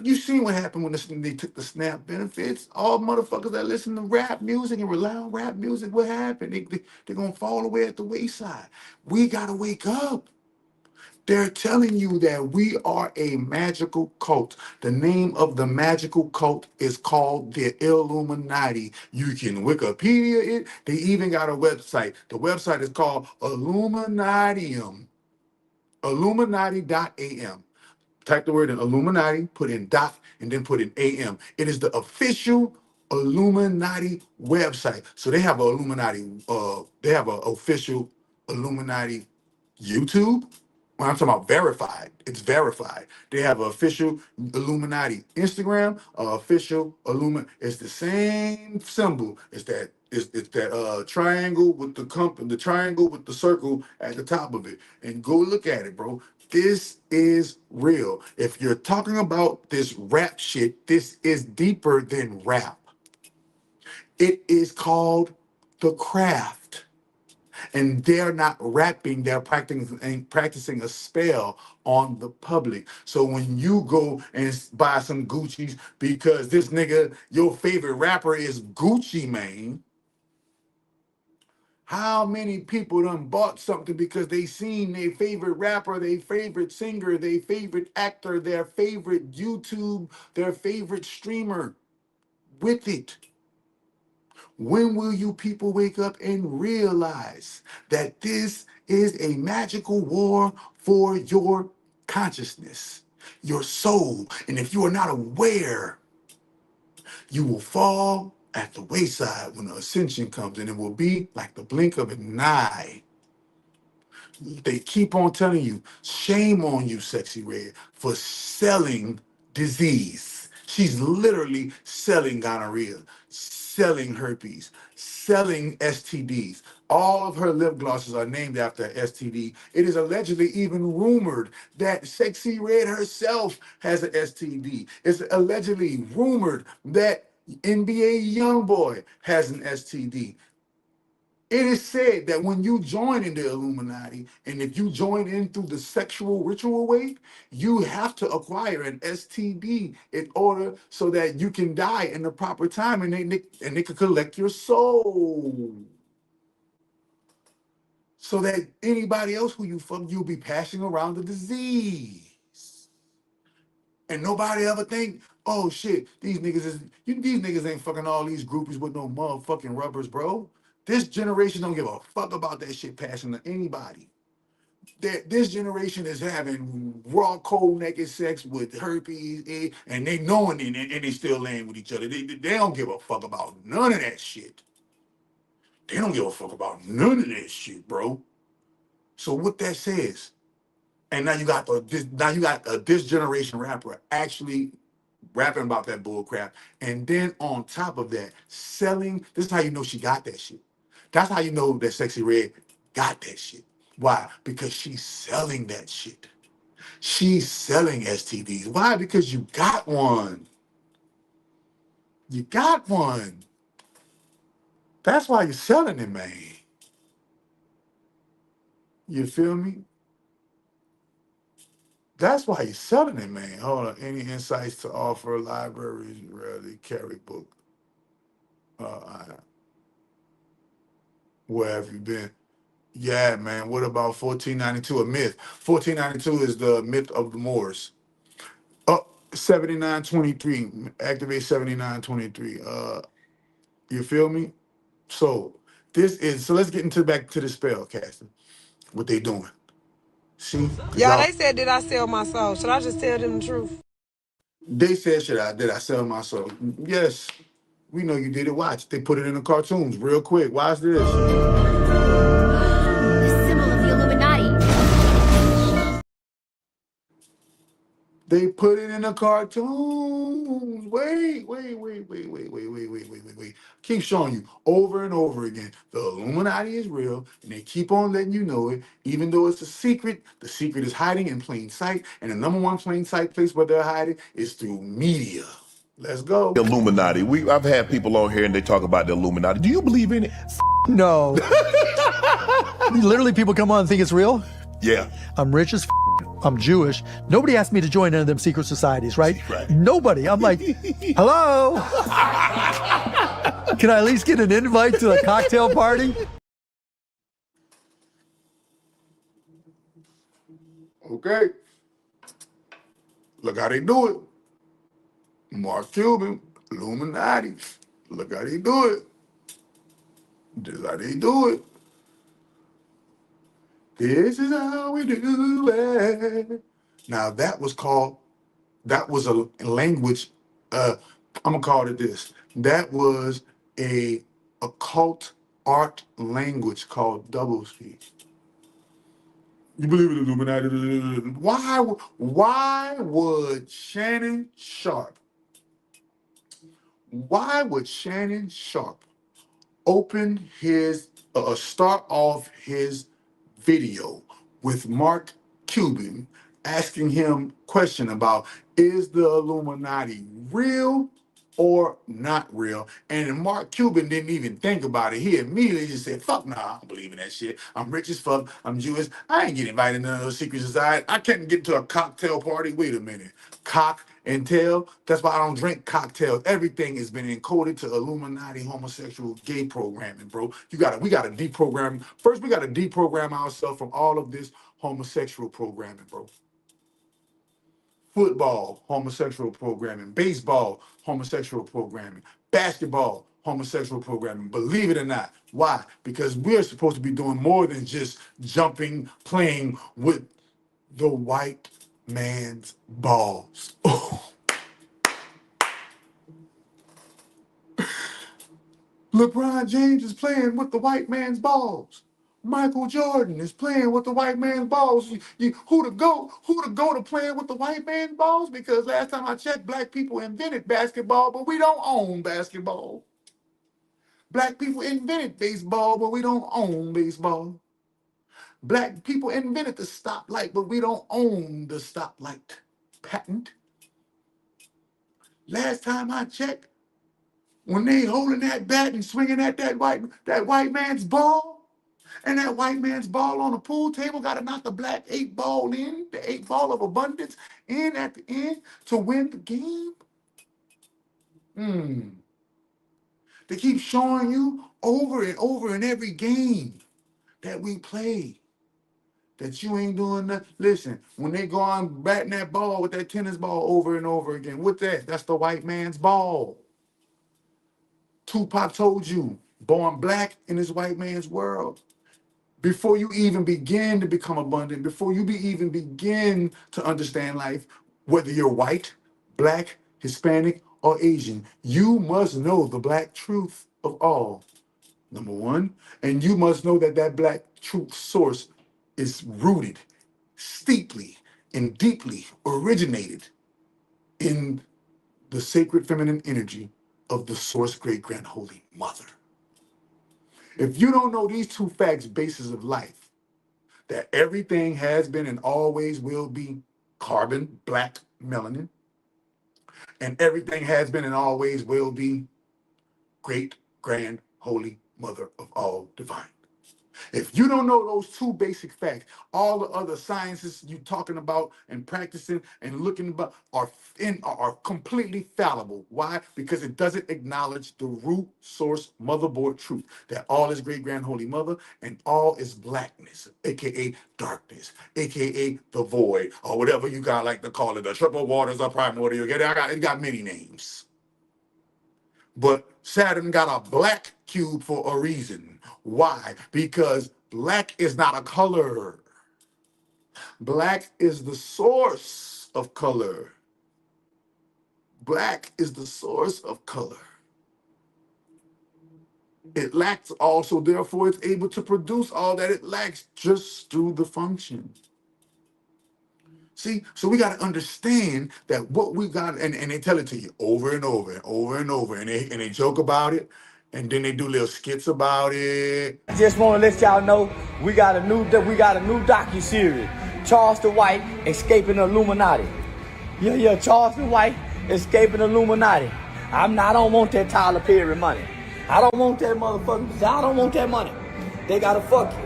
You seen what happened when they took the SNAP benefits? All motherfuckers that listen to rap music and rely on rap music, what happened? They're going to fall away at the wayside. We got to wake up. They're telling you that we are a magical cult. The name of the magical cult is called the Illuminati. You can Wikipedia it. They even got a website. The website is called Illuminatium. Illuminati.am. Type the word in Illuminati, put in dot, and then put in AM. It is the official Illuminati website. So they have they have an official Illuminati YouTube. When I'm talking about verified, it's verified. They have an official Illuminati Instagram, official Illuminati. It's the same symbol. It's that triangle with the triangle with the circle at the top of it. And go look at it, bro. This is real. If you're talking about this rap shit, this is deeper than rap. It is called the craft. And they're not rapping, they're practicing a spell on the public. So when you go and buy some Gucci's because this nigga, your favorite rapper is Gucci Mane, how many people done bought something because they seen their favorite rapper, their favorite singer, their favorite actor, their favorite YouTube, their favorite streamer with it? When will you people wake up and realize that this is a magical war for your consciousness, your soul? And if you are not aware, you will fall at the wayside when the ascension comes, and it will be like the blink of an eye. They keep on telling you, shame on you, Sexy Red, for selling disease. She's literally selling gonorrhea, selling herpes, selling STDs. All of her lip glosses are named after STD. It is allegedly even rumored that Sexy Red herself has an STD. It's allegedly rumored that NBA Youngboy has an STD. It is said that when you join in the Illuminati, and if you join in through the sexual ritual way, you have to acquire an STD in order so that you can die in the proper time, and they can collect your soul. So that anybody else who you fuck, you'll be passing around the disease. And nobody ever think, oh shit, these niggas ain't fucking all these groupies with no motherfucking rubbers, bro. This generation don't give a fuck about that shit passing to anybody. This generation is having raw, cold, naked sex with herpes, and they knowing it, and they still laying with each other. They don't give a fuck about none of that shit. They don't give a fuck about none of that shit, bro. So what that says, and now you got this generation rapper actually rapping about that bull crap, and then on top of that, selling. This is how you know she got that shit. That's how you know that Sexy Red got that shit. Why? Because she's selling that shit. She's selling STDs. Why? Because you got one. You got one. That's why you're selling it, man. You feel me? That's why he's selling it, man. Hold on. Any insights to offer? Libraries rarely carry book. Where have you been? Yeah, man. What about 1492? A myth. 1492 is the myth of the Moors. Oh, 7923. Activate 7923. You feel me? So let's get into back to the spell casting. What they doing? See? Yeah, they said, did I sell my soul? Should I just tell them the truth? They said, did I sell my soul? Yes. We know you did it. Watch. They put it in the cartoons real quick. Watch this. The symbol of the Illuminati. They put it in the cartoons. Wait. Keep showing you over and over again. The Illuminati is real, and they keep on letting you know it, even though it's a secret. The secret is hiding in plain sight, and the number one plain sight place where they're hiding is through media. Let's go. Illuminati. I've had people on here and they talk about the Illuminati. Do you believe in it? No. Literally, people come on and think it's real. Yeah. I'm rich as I'm Jewish. Nobody asked me to join any of them secret societies, right? Nobody. I'm like, hello? Can I at least get an invite to a cocktail party? Okay. Look how they do it. Mark Cuban, Illuminati. Look how they do it. This is how they do it. This is how we do it. Now that was a language, I'm gonna call it this. That was a occult art language called doublespeak. You believe in Illuminati? Why would Shannon Sharp open his start off his video with Mark Cuban asking him question about, is the Illuminati real or not real? And Mark Cuban didn't even think about it. He immediately just said, fuck nah, I don't believe in that shit. I'm rich as fuck. I'm Jewish. I ain't getting invited to none of those secret societies. I can't get to a cocktail party. Wait a minute. Cock and tail? That's why I don't drink cocktails. Everything has been encoded to Illuminati homosexual gay programming, bro. We gotta deprogram. First, we gotta deprogram ourselves from all of this homosexual programming, bro. Football, homosexual programming. Baseball, homosexual programming. Basketball, homosexual programming. Believe it or not. Why? Because we're supposed to be doing more than just jumping, playing with the white man's balls. LeBron James is playing with the white man's balls. Michael Jordan is playing with the white man's balls. Who to go to playing with the white man's balls? Because last time I checked, black people invented basketball, but we don't own basketball. Black people invented baseball, but we don't own baseball. Black people invented the stoplight, but we don't own the stoplight patent. Last time I checked, when they holding that bat and swinging at that white man's ball, and that white man's ball on the pool table got to knock the black 8-ball in, the 8-ball of abundance in at the end to win the game. They keep showing you over and over in every game that we play that you ain't doing nothing. Listen, when they go on batting that ball with that tennis ball over and over again, what's that? That's the white man's ball. Tupac told you, born black in this white man's world. Before you even begin to become abundant, before you even begin to understand life, whether you're white, black, Hispanic, or Asian, you must know the black truth of all, number one. And you must know that that black truth source is rooted steeply and deeply originated in the sacred feminine energy of the source great grand holy mother. If you don't know these two facts, basis of life, that everything has been and always will be carbon, black, melanin, and everything has been and always will be great grand holy mother of all divine. If you don't know those two basic facts, all the other sciences you talking about and practicing and looking about are completely fallible. Why? Because it doesn't acknowledge the root source motherboard truth that all is great grand holy mother and all is blackness, aka darkness, aka the void, or whatever you got like to call it, the triple waters of primordial. It got many names. But Saturn got a black cube for a reason. Why? Because black is not a color. Black is the source of color. Black is the source of color. It lacks also, therefore, it's able to produce all that it lacks just through the function. See, so we got to understand that what we got, and they tell it to you over and over and over and over, and they joke about it, and then they do little skits about it. I just want to let y'all know we got a new docu-series, Charleston White Escaping the Illuminati. Yeah, Charleston White Escaping the Illuminati. I don't want that Tyler Perry money. I don't want that motherfucker. I don't want that money. They gotta fuck you.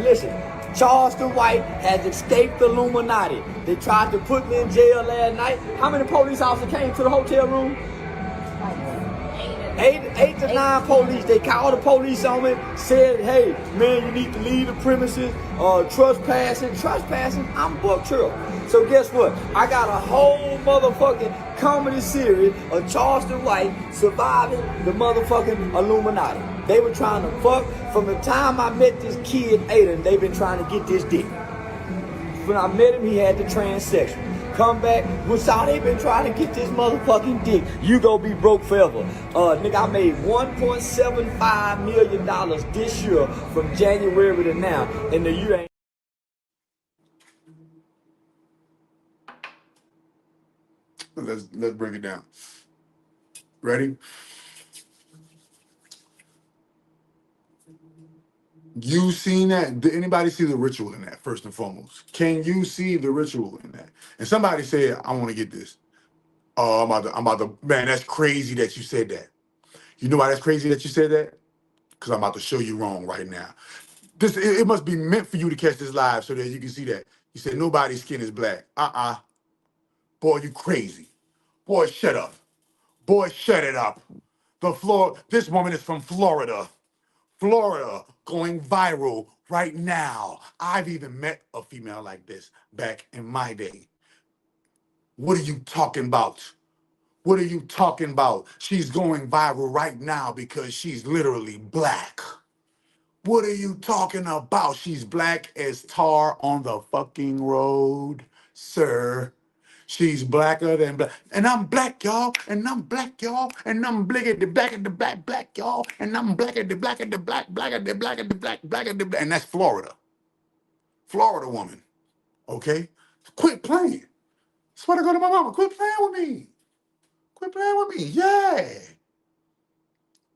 Listen, Charleston White has escaped the Illuminati. They tried to put me in jail last night. How many police officers came to the hotel room? 8 to 9 police. They called the police on me, said, hey, man, you need to leave the premises. Trespassing, I'm Buck Churl. So guess what? I got a whole motherfucking comedy series of Charleston White surviving the motherfucking Illuminati. They were trying to fuck from the time I met this kid, Aiden, they've been trying to get this dick. When I met him, he had the transsexual. Come back, which all they been trying to get this motherfucking dick. You go be broke forever. Nigga, I made $1.75 million this year from January to now, and the year ain't. Let's break it down. Ready? You seen that? Did anybody see the ritual in that, first and foremost? Can you see the ritual in that? And somebody said, I want to get this. Oh, I'm about to, man, that's crazy that you said that. You know why that's crazy that you said that? Because I'm about to show you wrong right now. It must be meant for you to catch this live so that you can see that. You said nobody's skin is black. Boy, you crazy. Boy, shut up. Boy, shut it up. This woman is from Florida. Florida going viral right now. I've even met a female like this back in my day. What are you talking about? What are you talking about? She's going viral right now because she's literally black. What are you talking about? She's black as tar on the fucking road, sir. She's blacker than black. And I'm black, y'all. And I'm black, y'all. And I'm black at the black, y'all. And I'm black at the black, black at the black. And that's Florida. Florida woman. Okay? Quit playing. Swear to go to my mama. Quit playing with me. Quit playing with me. Yeah.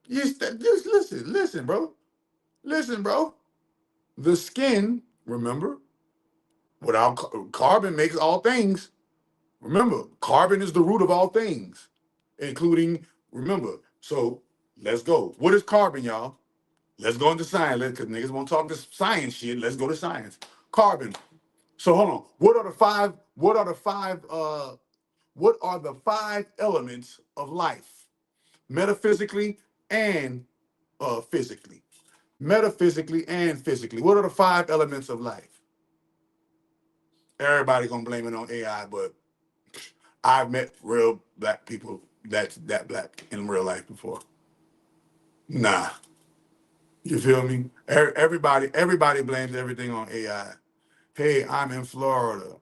Just listen, bro. Listen, bro. The skin, remember, without carbon makes all things. Remember, carbon is the root of all things, including, remember, so let's go. What is carbon, y'all? Let's go into science, because niggas won't talk this science shit. Let's go to science. Carbon. So hold on. What are the five elements of life? Metaphysically and physically. Metaphysically and physically. What are the 5 elements of life? Everybody gonna blame it on AI, but I've met real black people that's that black in real life before. Nah. You feel me? Everybody blames everything on AI. Hey, I'm in Florida.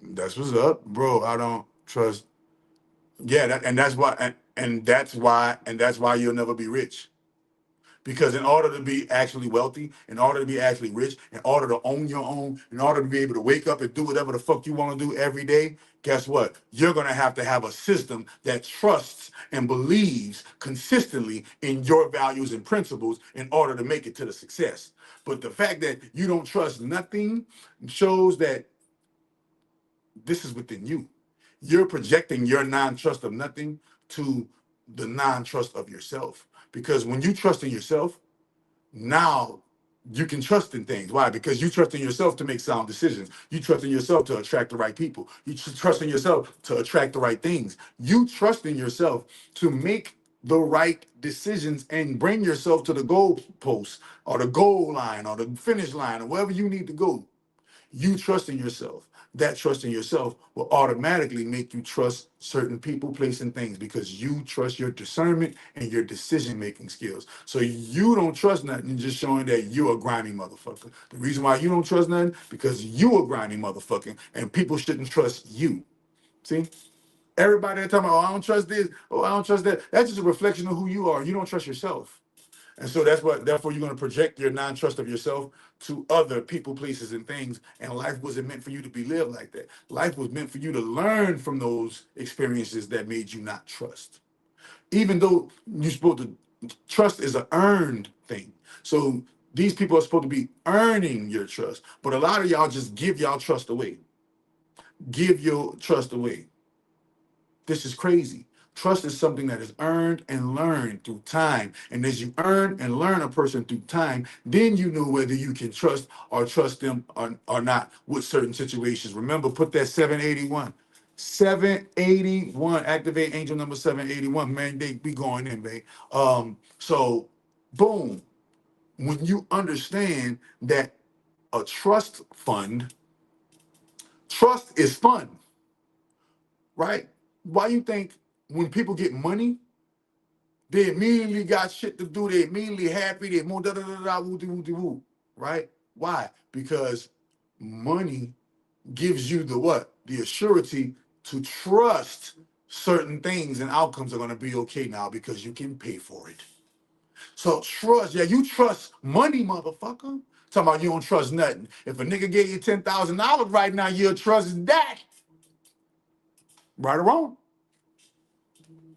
That's what's up, bro. I don't trust. Yeah, that's why you'll never be rich. Because in order to be actually wealthy, in order to be actually rich, in order to own your own, in order to be able to wake up and do whatever the fuck you want to do every day, guess what? You're going to have a system that trusts and believes consistently in your values and principles in order to make it to the success. But the fact that you don't trust nothing shows that this is within you. You're projecting your non-trust of nothing to the non-trust of yourself. Because when you trust in yourself, now you can trust in things. Why? Because you trust in yourself to make sound decisions. You trust in yourself to attract the right people. You trust in yourself to attract the right things. You trust in yourself to make the right decisions and bring yourself to the goal post or the goal line or the finish line or wherever you need to go. You trust in yourself. That trust in yourself will automatically make you trust certain people, places, and things because you trust your discernment and your decision-making skills. So you don't trust nothing, just showing that you're a grimy motherfucker. The reason why you don't trust nothing, because you a grimy motherfucker, and people shouldn't trust you. See? Everybody that talking about, oh, I don't trust this, oh, I don't trust that. That's just a reflection of who you are. You don't trust yourself. And so therefore you're going to project your non-trust of yourself to other people, places, and things. And life wasn't meant for you to be lived like that. Life was meant for you to learn from those experiences that made you not trust. Even though you're supposed to, trust is an earned thing. So these people are supposed to be earning your trust. But a lot of y'all just give y'all trust away. Give your trust away. This is crazy. Trust is something that is earned and learned through time. And as you earn and learn a person through time, then you know whether you can trust them or not with certain situations. Remember, put that 781. 781. Activate angel number 781. Man, they be going in, babe. So, boom. When you understand that a trust is fun, right? Why you think when people get money, they immediately got shit to do, they immediately happy, they more da-da-da-da, woo-de-woo-de-woo, right? Why? Because money gives you the what? The assurity to trust certain things and outcomes are gonna be okay now because you can pay for it. So trust, yeah, you trust money, motherfucker. Talking about you don't trust nothing. If a nigga gave you $10,000 right now, you'll trust that. Right or wrong?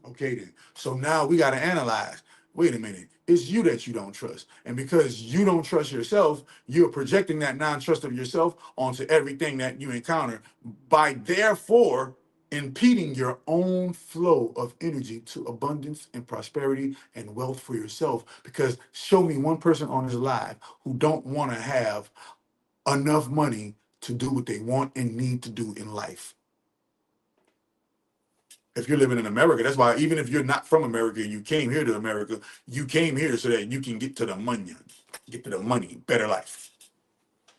Okay then. So now we got to analyze. Wait a minute. It's you that you don't trust. And because you don't trust yourself, you're projecting that non-trust of yourself onto everything that you encounter by therefore impeding your own flow of energy to abundance and prosperity and wealth for yourself. Because show me one person on this live who don't want to have enough money to do what they want and need to do in life. If you're living in America, that's why even if you're not from America and you came here to America, you came here so that you can get to the money, better life.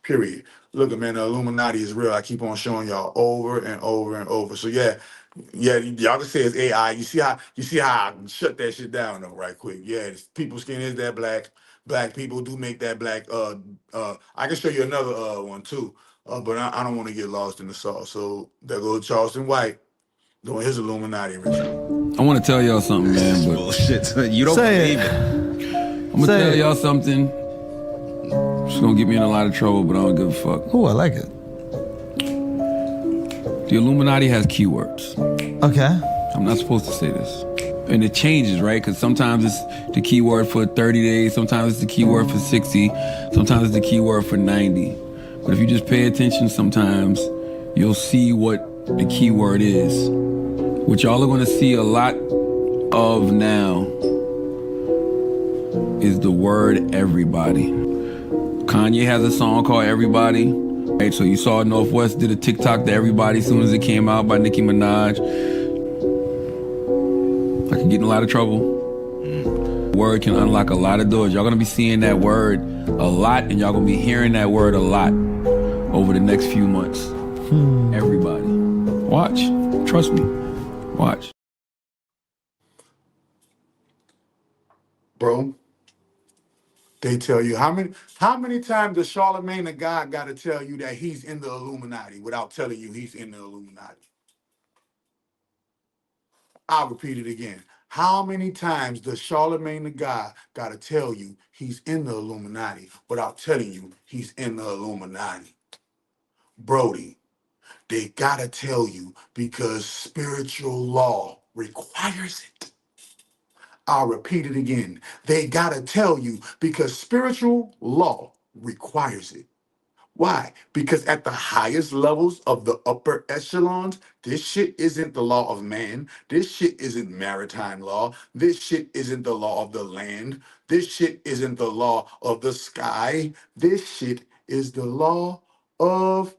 Period. Look, man, the Illuminati is real. I keep on showing y'all over and over and over. So yeah, y'all can say it's AI. You see how I shut that shit down though, right quick. Yeah, people's skin is that black. Black people do make that black. I can show you another one too, but I don't want to get lost in the sauce. So there goes Charleston White doing his Illuminati ritual. I want to tell y'all something, man. But bullshit. You don't believe it. I'm gonna tell y'all something. It's gonna get me in a lot of trouble, but I don't give a fuck. Oh, I like it. The Illuminati has keywords. Okay. I'm not supposed to say this. And it changes, right? Because sometimes it's the keyword for 30 days, sometimes it's the keyword for 60, sometimes it's the keyword for 90. But if you just pay attention sometimes, you'll see what the keyword is. What y'all are gonna see a lot of now is the word everybody. Kanye has a song called Everybody. Right, so you saw Northwest did a TikTok to Everybody as soon as it came out by Nicki Minaj. I could get in a lot of trouble. Word can unlock a lot of doors. Y'all gonna be seeing that word a lot, and y'all gonna be hearing that word a lot over the next few months. Everybody. Watch. Trust me. Watch. Bro, they tell you how many times does Charlemagne the God got to tell you that he's in the Illuminati without telling you he's in the Illuminati? I'll repeat it again. How many times does Charlemagne the God got to tell you he's in the Illuminati without telling you he's in the Illuminati? Brody, they got to tell you because spiritual law requires it. I'll repeat it again. They got to tell you because spiritual law requires it. Why? Because at the highest levels of the upper echelons, this shit isn't the law of man. This shit isn't maritime law. This shit isn't the law of the land. This shit isn't the law of the sky. This shit is the law of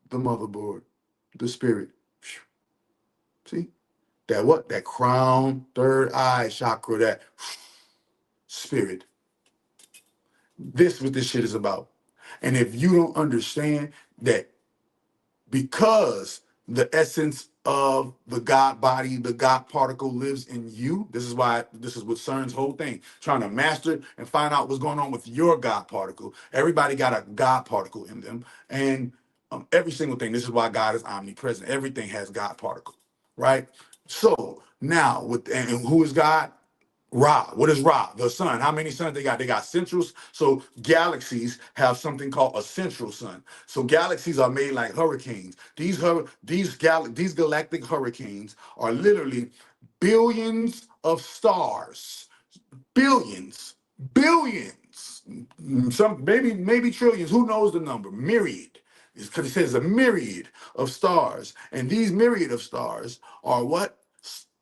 the motherboard, the spirit. See? That what? That crown, third eye chakra, that spirit. This what this shit is about. And if you don't understand that because the essence of the God body, the God particle lives in you, this is why this is what CERN's whole thing, trying to master and find out what's going on with your God particle. Everybody got a God particle in them. And every single thing, this is why God is omnipresent. Everything has God particle, right? So now, and who is God? Ra. What is Ra? The sun. How many suns they got? They got centrals. So galaxies have something called a central sun. So galaxies are made like hurricanes. These galactic hurricanes are literally billions of stars. Billions, some maybe trillions. Who knows the number? Myriad. It's because it says a myriad of stars, and these myriad of stars are what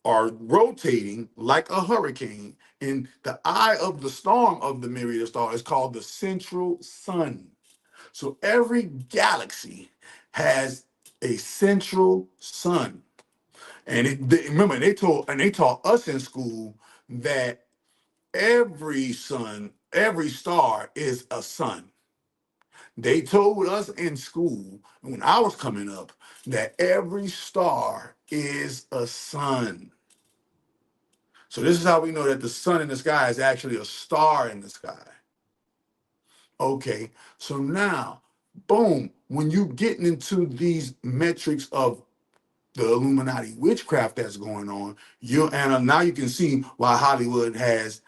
are rotating like a hurricane. In the eye of the storm of the myriad of stars is called the central sun. So every galaxy has a central sun, and remember they taught us in school that every star is a sun. They told us in school when I was coming up that every star is a sun. So this is how we know that the sun in the sky is actually a star in the sky. Okay, so now, boom, when you getting into these metrics of the Illuminati witchcraft that's going on, now you can see why Hollywood has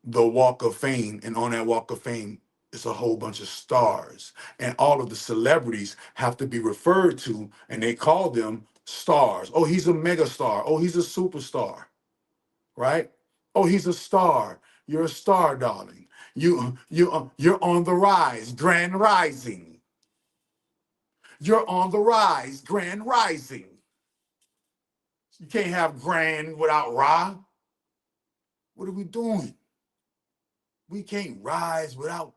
the Walk of Fame, and on that Walk of Fame, it's a whole bunch of stars, and all of the celebrities have to be referred to, and they call them stars. Oh, he's a mega star. Oh, he's a superstar, right? Oh, he's a star. You're a star, darling. You're on the rise, grand rising. You're on the rise, grand rising. You can't have grand without Ra. What are we doing? We can't rise without.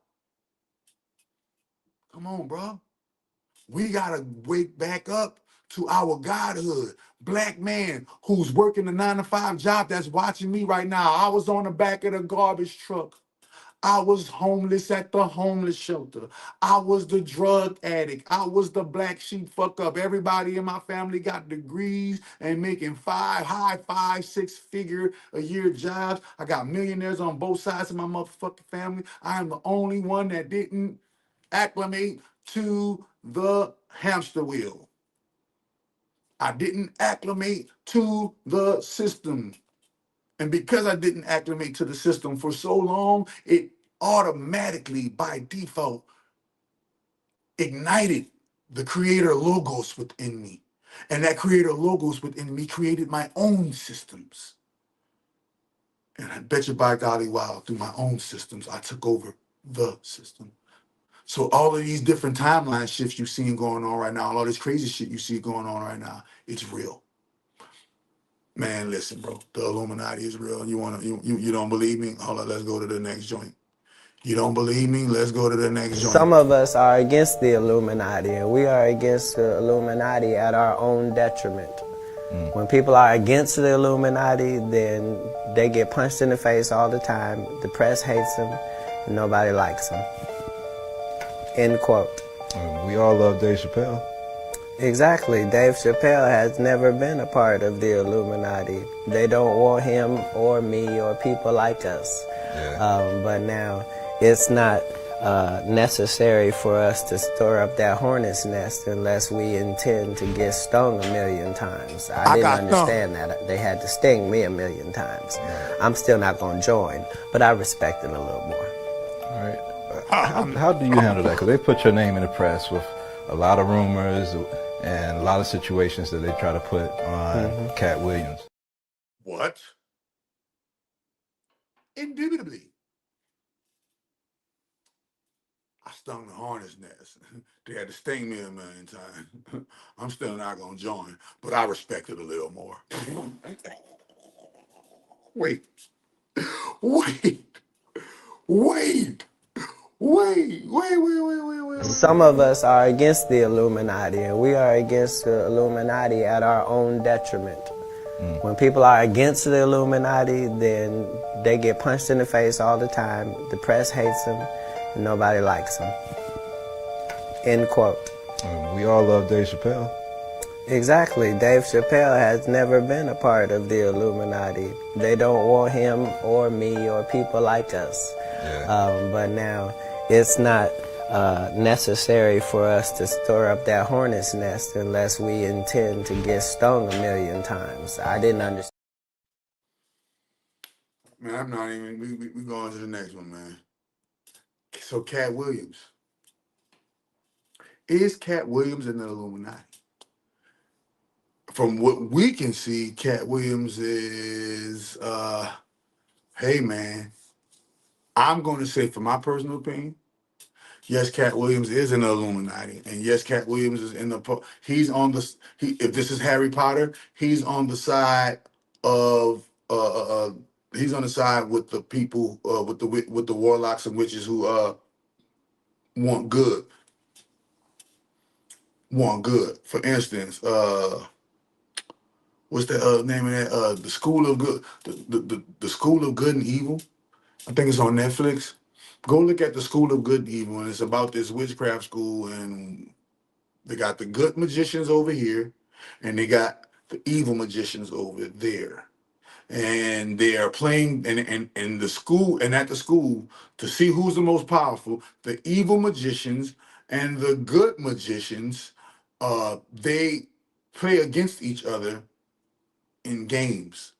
Come on, bro. We gotta wake back up to our godhood. Black man who's working a 9-to-5 job that's watching me right now. I was on the back of the garbage truck. I was homeless at the homeless shelter. I was the drug addict. I was the black sheep fuck up. Everybody in my family got degrees and making high 6-figure a year jobs. I got millionaires on both sides of my motherfucking family. I am the only one that didn't acclimate to the hamster wheel. I didn't acclimate to the system. And because I didn't acclimate to the system for so long, it automatically, by default, ignited the creator logos within me. And that creator logos within me created my own systems. And I bet you by golly, wow, through my own systems, I took over the system. So all of these different timeline shifts you see going on right now, all this crazy shit you see going on right now, it's real. Man, listen, bro. The Illuminati is real. You don't believe me? Hold on, let's go to the next joint. You don't believe me? Let's go to the next joint. Some of us are against the Illuminati, and we are against the Illuminati at our own detriment. When people are against the Illuminati, then they get punched in the face all the time. The press hates them, and nobody likes them. End quote. We all love Dave Chappelle. Exactly. Dave Chappelle has never been a part of the Illuminati. They don't want him or me or people like us. Yeah. But now it's not necessary for us to stir up that hornet's nest unless we intend to get stung 1,000,000 times. I didn't understand that. They had to sting me 1,000,000 times. Yeah. I'm still not going to join, but I respect them a little more. All right. How do you handle that? Because they put your name in the press with a lot of rumors and a lot of situations that they try to put on Cat Williams. What? Indubitably. I stung the hornet's nest. They had to sting me a million times. I'm still not gonna join, but I respect it a little more. Wait, wait, wait, wait. Some of us are against the Illuminati, and we are against the Illuminati at our own detriment. When people are against the Illuminati, then they get punched in the face all the time. The press hates them, and nobody likes them. End quote. We all love Dave Chappelle. Exactly. Dave Chappelle has never been a part of the Illuminati. They don't want him or me or people like us. But now it's not necessary for us to stir up that hornet's nest unless we intend to get stung a million times. I didn't understand. Man, I'm not even. We going to the next one, man. So, Cat Williams. Is Cat Williams in the Illuminati? From what we can see, Cat Williams is, hey, man, I'm going to say, from my personal opinion, yes, Cat Williams is in the Illuminati, and yes, Cat Williams is in the. He's on the. If this is Harry Potter, he's on the side of. He's on the side with the people, with the warlocks and witches who want good. Want good. For instance, what's the name of that? The School of Good. The School of Good and Evil. I think it's on Netflix. Go look at the School of Good and Evil, and it's about this witchcraft school, and they got the good magicians over here, and they got the evil magicians over there. And they are playing in the school and at the school to see who's the most powerful. The evil magicians and the good magicians, they play against each other in games,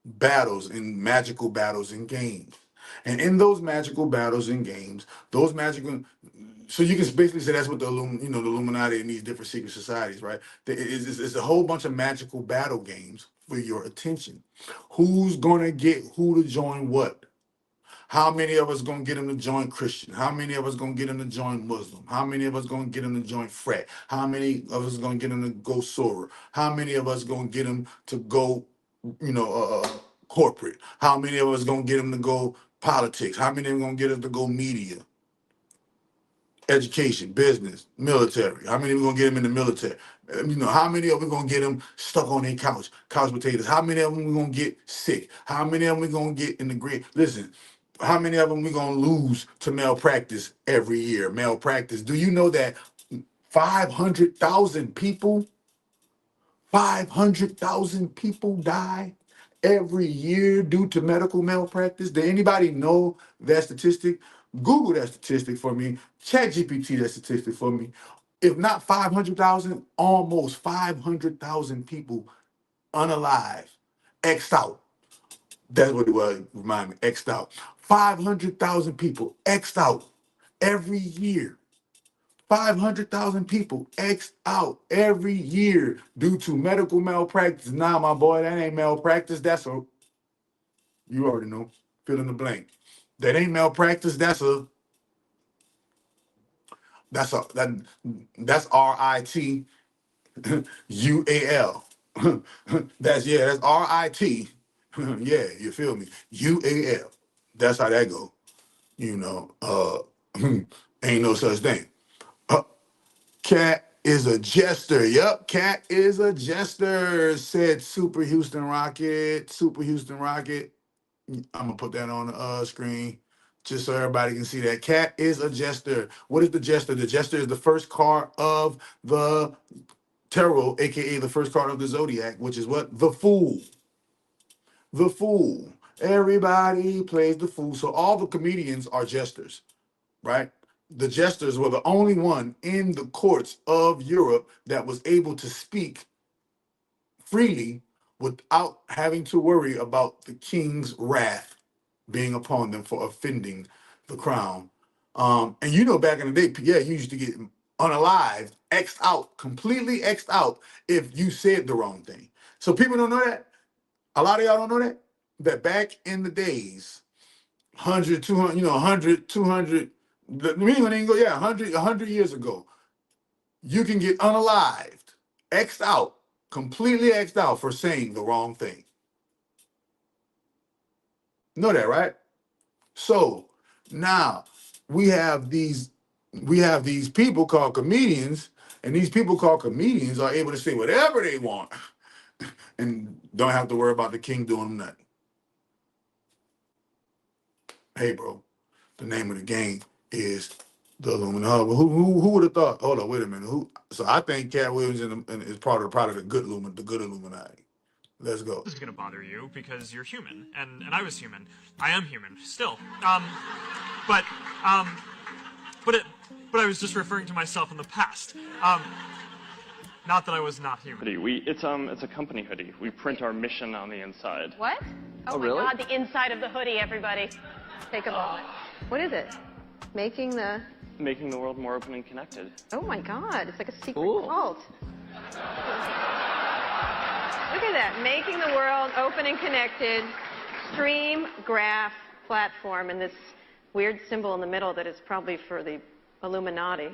battles, in magical battles and games. And in those magical battles and games, those magical, so you can basically say that's what the the Illuminati and these different secret societies, right? It's a whole bunch of magical battle games for your attention. Who's gonna get who to join what? How many of us gonna get them to join Christian? How many of us gonna get them to join Muslim? How many of us gonna get them to join Frat? How many of us gonna get them to go Sora? How many of us gonna get them to go, corporate? How many of us gonna get them to go politics? How many of them gonna get us to go media? Education, business, military. How many we gonna get them in the military? How many of we gonna get them stuck on their couch potatoes? How many of them we gonna get sick? How many of them we gonna get in the grave? Listen, how many of them we gonna lose to malpractice every year? Malpractice. Do you know that 500,000 people, 500,000 people die every year due to medical malpractice? Did anybody know that statistic? Google that statistic for me. ChatGPT that statistic for me. If not 500,000, almost 500,000 people unalive, X'd out. That's what it was, remind me, X'd out. 500,000 people X'd out every year. 500,000 people X'd out every year due to medical malpractice. Nah, my boy, that ain't malpractice. That's you already know, fill in the blank. That ain't malpractice. That's that's RIT UAL. That's RIT. Yeah, you feel me? UAL. That's how that go. Ain't no such thing. Cat is a jester. Yep, Cat is a jester, said Super Houston Rocket. Super Houston Rocket. I'm gonna put that on the screen just so everybody can see that. Cat is a jester. What is the jester? The jester is the first card of the tarot, aka the first card of the zodiac, which is what? The Fool. The Fool. Everybody plays the fool. So all the comedians are jesters, right? The jesters were the only one in the courts of Europe that was able to speak freely without having to worry about the king's wrath being upon them for offending the crown. And back in the day, yeah, you used to get unalived, X'd out, completely X'd out if you said the wrong thing. So people don't know that. A lot of y'all don't know that back in the days, 100, 200, 100, 200 Me and Ingo, yeah, 100 years ago, you can get unalived, X'd out, completely X'd out for saying the wrong thing. Know that, right? So now we have these people called comedians, and these people called comedians are able to say whatever they want and don't have to worry about the king doing nothing. Hey, bro, the name of the game is the Illuminati. Who would have thought? Hold on, wait a minute. So I think Cat Williams is part of the good Illuminati. Let's go. This is gonna bother you because you're human, and I was human. I am human still. But I was just referring to myself in the past. Not that I was not human. It's a company hoodie. We print our mission on the inside. What? Oh my really? God, the inside of the hoodie, everybody. Take a moment. What is it? Making the world more open and connected. Oh my God, it's like a secret cult. Look at that, making the world open and connected, stream, graph, platform, and this weird symbol in the middle that is probably for the Illuminati.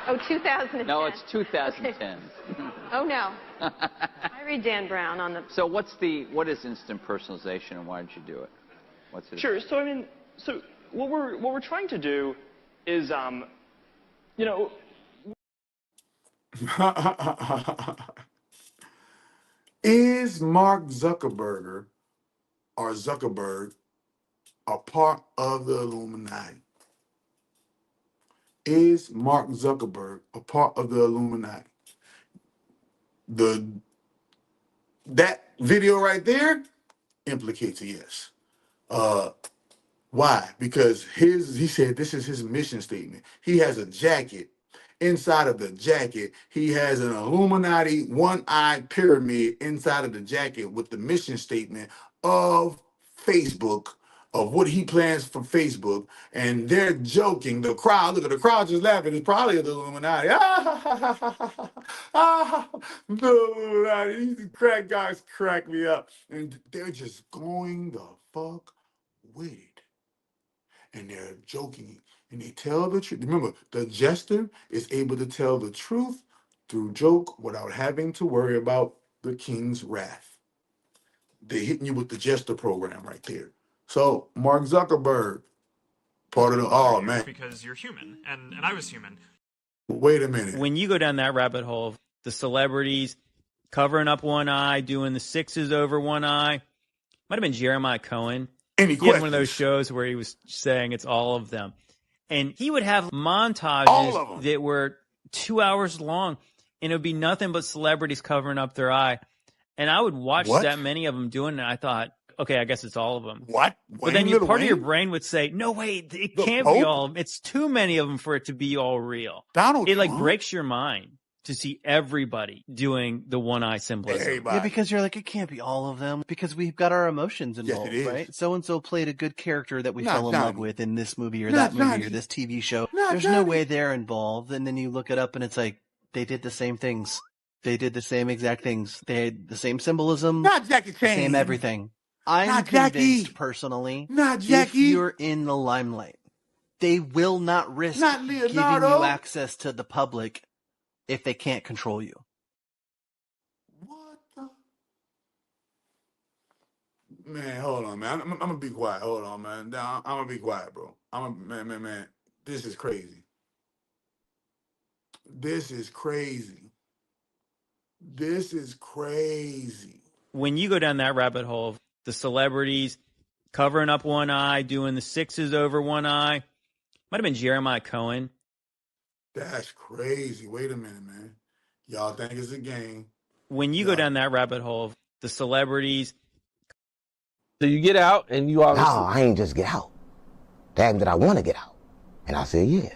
Oh, 2010. No, it's 2010. Oh no. I read Dan Brown on the... So what is instant personalization and why did you do it? What's it? Sure. So I mean, what we're trying to do is, you know. Is Mark Zuckerberg a part of the Illuminati? Is Mark Zuckerberg a part of the Illuminati? That video right there implicates a yes. Why? Because he said this is his mission statement. He has a jacket. Inside of the jacket, he has an Illuminati one-eyed pyramid inside of the jacket with the mission statement of Facebook, of what he plans for Facebook. And they're joking. The crowd, look at the crowd just laughing. It's probably the Illuminati. The Illuminati. These crack guys crack me up. And they're just going the fuck with it. And they're joking. And they tell the truth. Remember, the jester is able to tell the truth through joke without having to worry about the king's wrath. They're hitting you with the jester program right there. So, Mark Zuckerberg, part of the, oh man. Because you're human, and I was human. Wait a minute. When you go down that rabbit hole of the celebrities covering up one eye, doing the sixes over one eye, might have been Jeremiah Cohen. He had one of those shows where he was saying it's all of them. And he would have montages that were 2 hours long, and it would be nothing but celebrities covering up their eye. And I would watch that many of them doing it, and I thought, okay, I guess it's all of them. What? But then part of your brain would say, no, wait, it can't be all of them. It's too many of them for it to be all real. It like breaks your mind to see everybody doing the one eye symbolism. Yeah, because you're like, it can't be all of them because we've got our emotions involved, right? So-and-so played a good character that we fell in love with in this movie or that movie or this TV show. There's no way they're involved. And then you look it up and it's like, they did the same things. They did the same exact things. They had the same symbolism. Not Jackie Chan. Same everything. I'm convinced personally, if you're in the limelight, they will not risk giving you access to the public if they can't control you. What the? Man, hold on, man. I'm gonna be quiet. Hold on, man. I'm gonna be quiet, bro. Man. This is crazy. This is crazy. This is crazy. When you go down that rabbit hole of the celebrities covering up one eye, doing the sixes over one eye, might have been Jeremiah Cohen. That's crazy. Wait a minute, man. Y'all think it's a game. When you go down that rabbit hole of the celebrities. So you get out and you obviously... No, I ain't just get out. That means that I want to get out. And I said, yeah.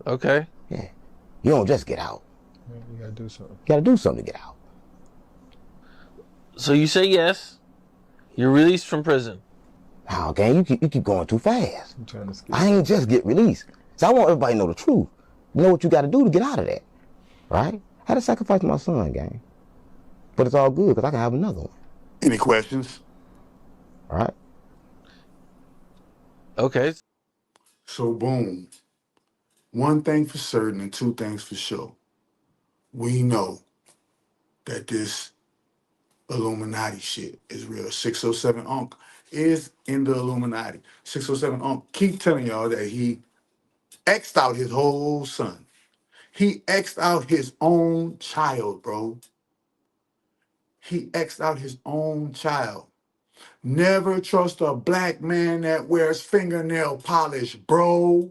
Okay. Yeah. You don't just get out. You gotta do something. You gotta do something to get out. So you say yes. You're released from prison. Now, gang, you keep going too fast. I ain't just get released. So I want everybody to know the truth. You know what you got to do to get out of that, right? I had to sacrifice my son, gang. But it's all good because I can have another one. Any questions? All right. Okay. So boom. One thing for certain and two things for sure. We know that this Illuminati shit is real. 607 Unc is in the Illuminati. 607 Unc keep telling y'all that he X'd out his whole son. He X'd out his own child, bro. He X'd out his own child. Never trust a black man that wears fingernail polish, bro.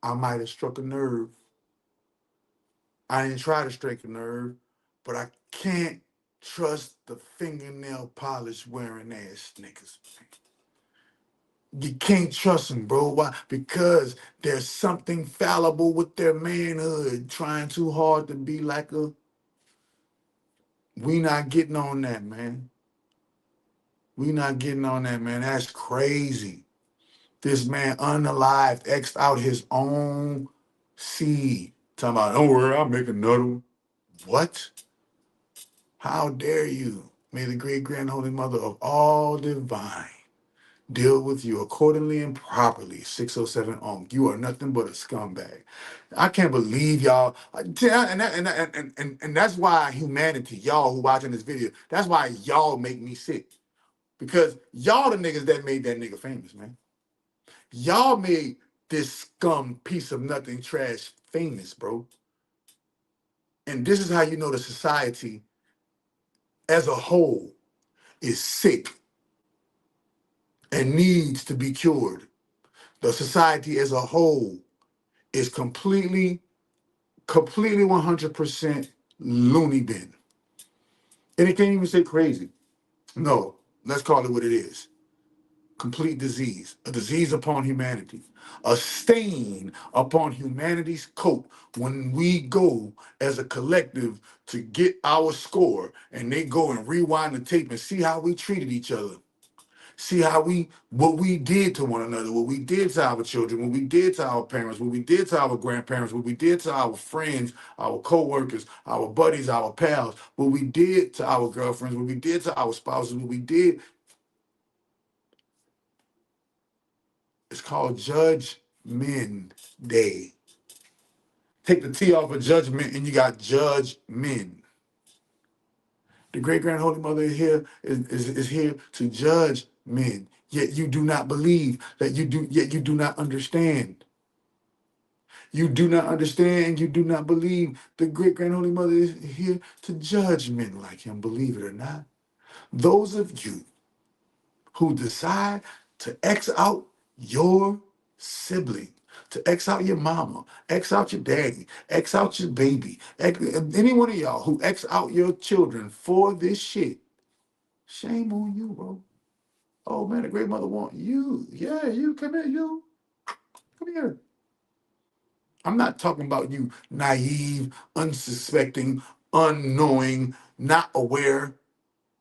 I might have struck a nerve. I didn't try to strike a nerve, but I can't trust the fingernail polish wearing ass niggas. You can't trust them, bro. Why? Because there's something fallible with their manhood, trying too hard to be like a. We not getting on that, man. We not getting on that, man. That's crazy. This man unalived, X'd out his own seed. Talking about, don't worry, I'll make another one. What? How dare you? May the great grand holy mother of all divine deal with you accordingly and properly. 607 You are nothing but a scumbag. I can't believe y'all. And that's why humanity, y'all who watching this video, that's why y'all make me sick. Because y'all the niggas that made that nigga famous, man. Y'all made this scum piece of nothing trash famous, bro. And this is how you know the society as a whole is sick and needs to be cured. The society as a whole is completely 100% loony bin. And it can't even say crazy. No, let's call it what it is. Complete disease, a disease upon humanity, a stain upon humanity's coat when we go as a collective to get our score and they go and rewind the tape and see how we treated each other. See what we did to one another, what we did to our children, what we did to our parents, what we did to our grandparents, what we did to our friends, our co-workers, our buddies, our pals, what we did to our girlfriends, what we did to our spouses, what we did. It's called Judgment Day. Take the T off of judgment and you got judgment. The great grand holy mother is here to judge men. Yet you do not believe that yet you do not understand. You do not understand, you do not believe. The great grand holy mother is here to judge men like him, believe it or not. Those of you who decide to X out your sibling, to X out your mama, X out your daddy, X out your baby, any one of y'all who X out your children for this shit, shame on you, bro. Oh man, the great mother want you. Yeah, you come here, you. Come here. I'm not talking about you naive, unsuspecting, unknowing, not aware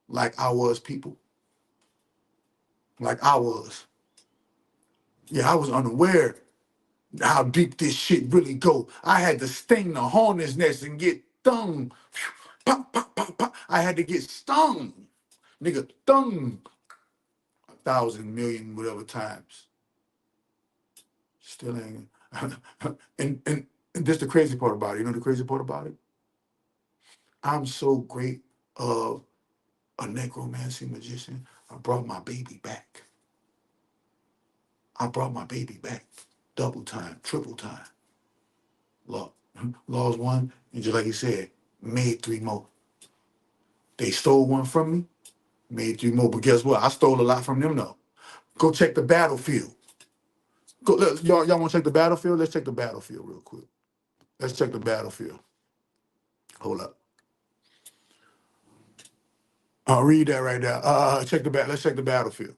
like I was, people. Like I was. Yeah, I was unaware how deep this shit really go. I had to sting the hornet's nest and get stung. Pop, pop, pop, pop. I had to get stung. Nigga, stung 1,000 million whatever times. Still ain't. and this the crazy part about it. You know the crazy part about it? I'm so great of a necromancy magician. I brought my baby back. I brought my baby back. Double time, triple time. Law. Laws one, and just like he said, made 3 more. They stole 1 from me, made 3 more. But guess what? I stole a lot from them though. Go check the battlefield. Y'all want to check the battlefield? Let's check the battlefield real quick. Let's check the battlefield. Hold up. I'll read that right now. Let's check the battlefield.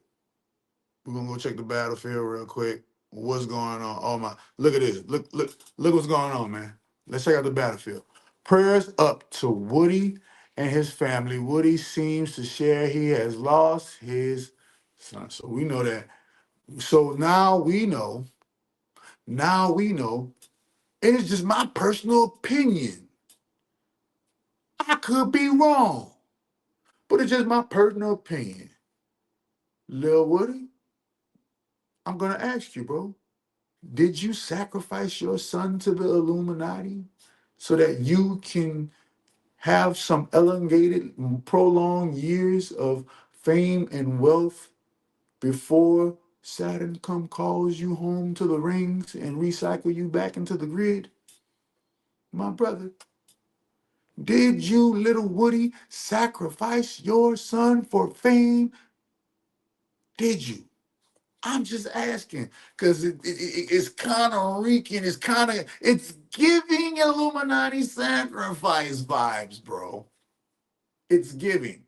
We're gonna go check the battlefield real quick. What's going on? Oh my, look at this. Look what's going on, man. Let's check out the battlefield. Prayers up to Woody and his family. Woody seems to share he has lost his son. So we know that. So now we know. It is just my personal opinion. I could be wrong, but it's just my personal opinion. Lil Woody, I'm gonna ask you, bro. Did you sacrifice your son to the Illuminati so that you can have some elongated, prolonged years of fame and wealth before Saturn calls you home to the rings and recycle you back into the grid? My brother, did you, little Woody, sacrifice your son for fame? Did you? I'm just asking because it's kind of reeking. It's giving Illuminati sacrifice vibes, bro. It's giving,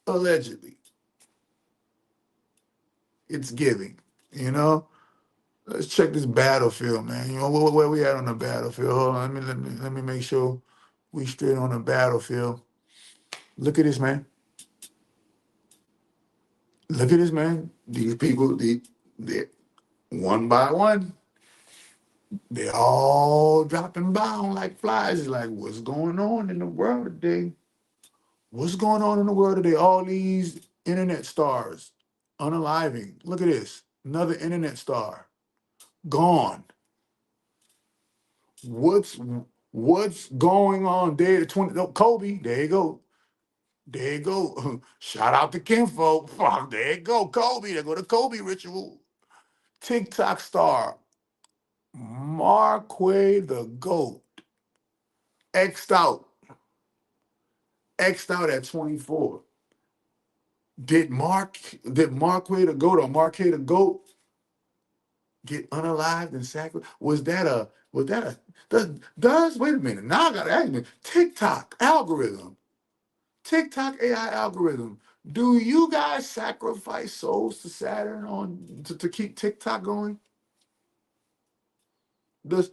allegedly. It's giving, you know? Let's check this battlefield, man. You know, where we at on the battlefield? Hold on, let me make sure we straight on the battlefield. Look at this, man. Look at this, man. These people, they one by one, they're all dropping bound like flies. It's like, what's going on in the world today? What's going on in the world today? All these internet stars unaliving. Look at this. Another internet star gone. What's going on there? The 20 no, Kobe, there you go. There you go. Shout out to Kinfolk. Fuck, there you go. Kobe. There go the Kobe ritual. TikTok star Marquay the GOAT. X'd out. X'd out at 24. Did Marquay the GOAT or Marquay the GOAT get unalived and sacrificed? Was that a does wait a minute. Now I gotta ask you, TikTok algorithm. TikTok AI algorithm. Do you guys sacrifice souls to Saturn to keep TikTok going? Does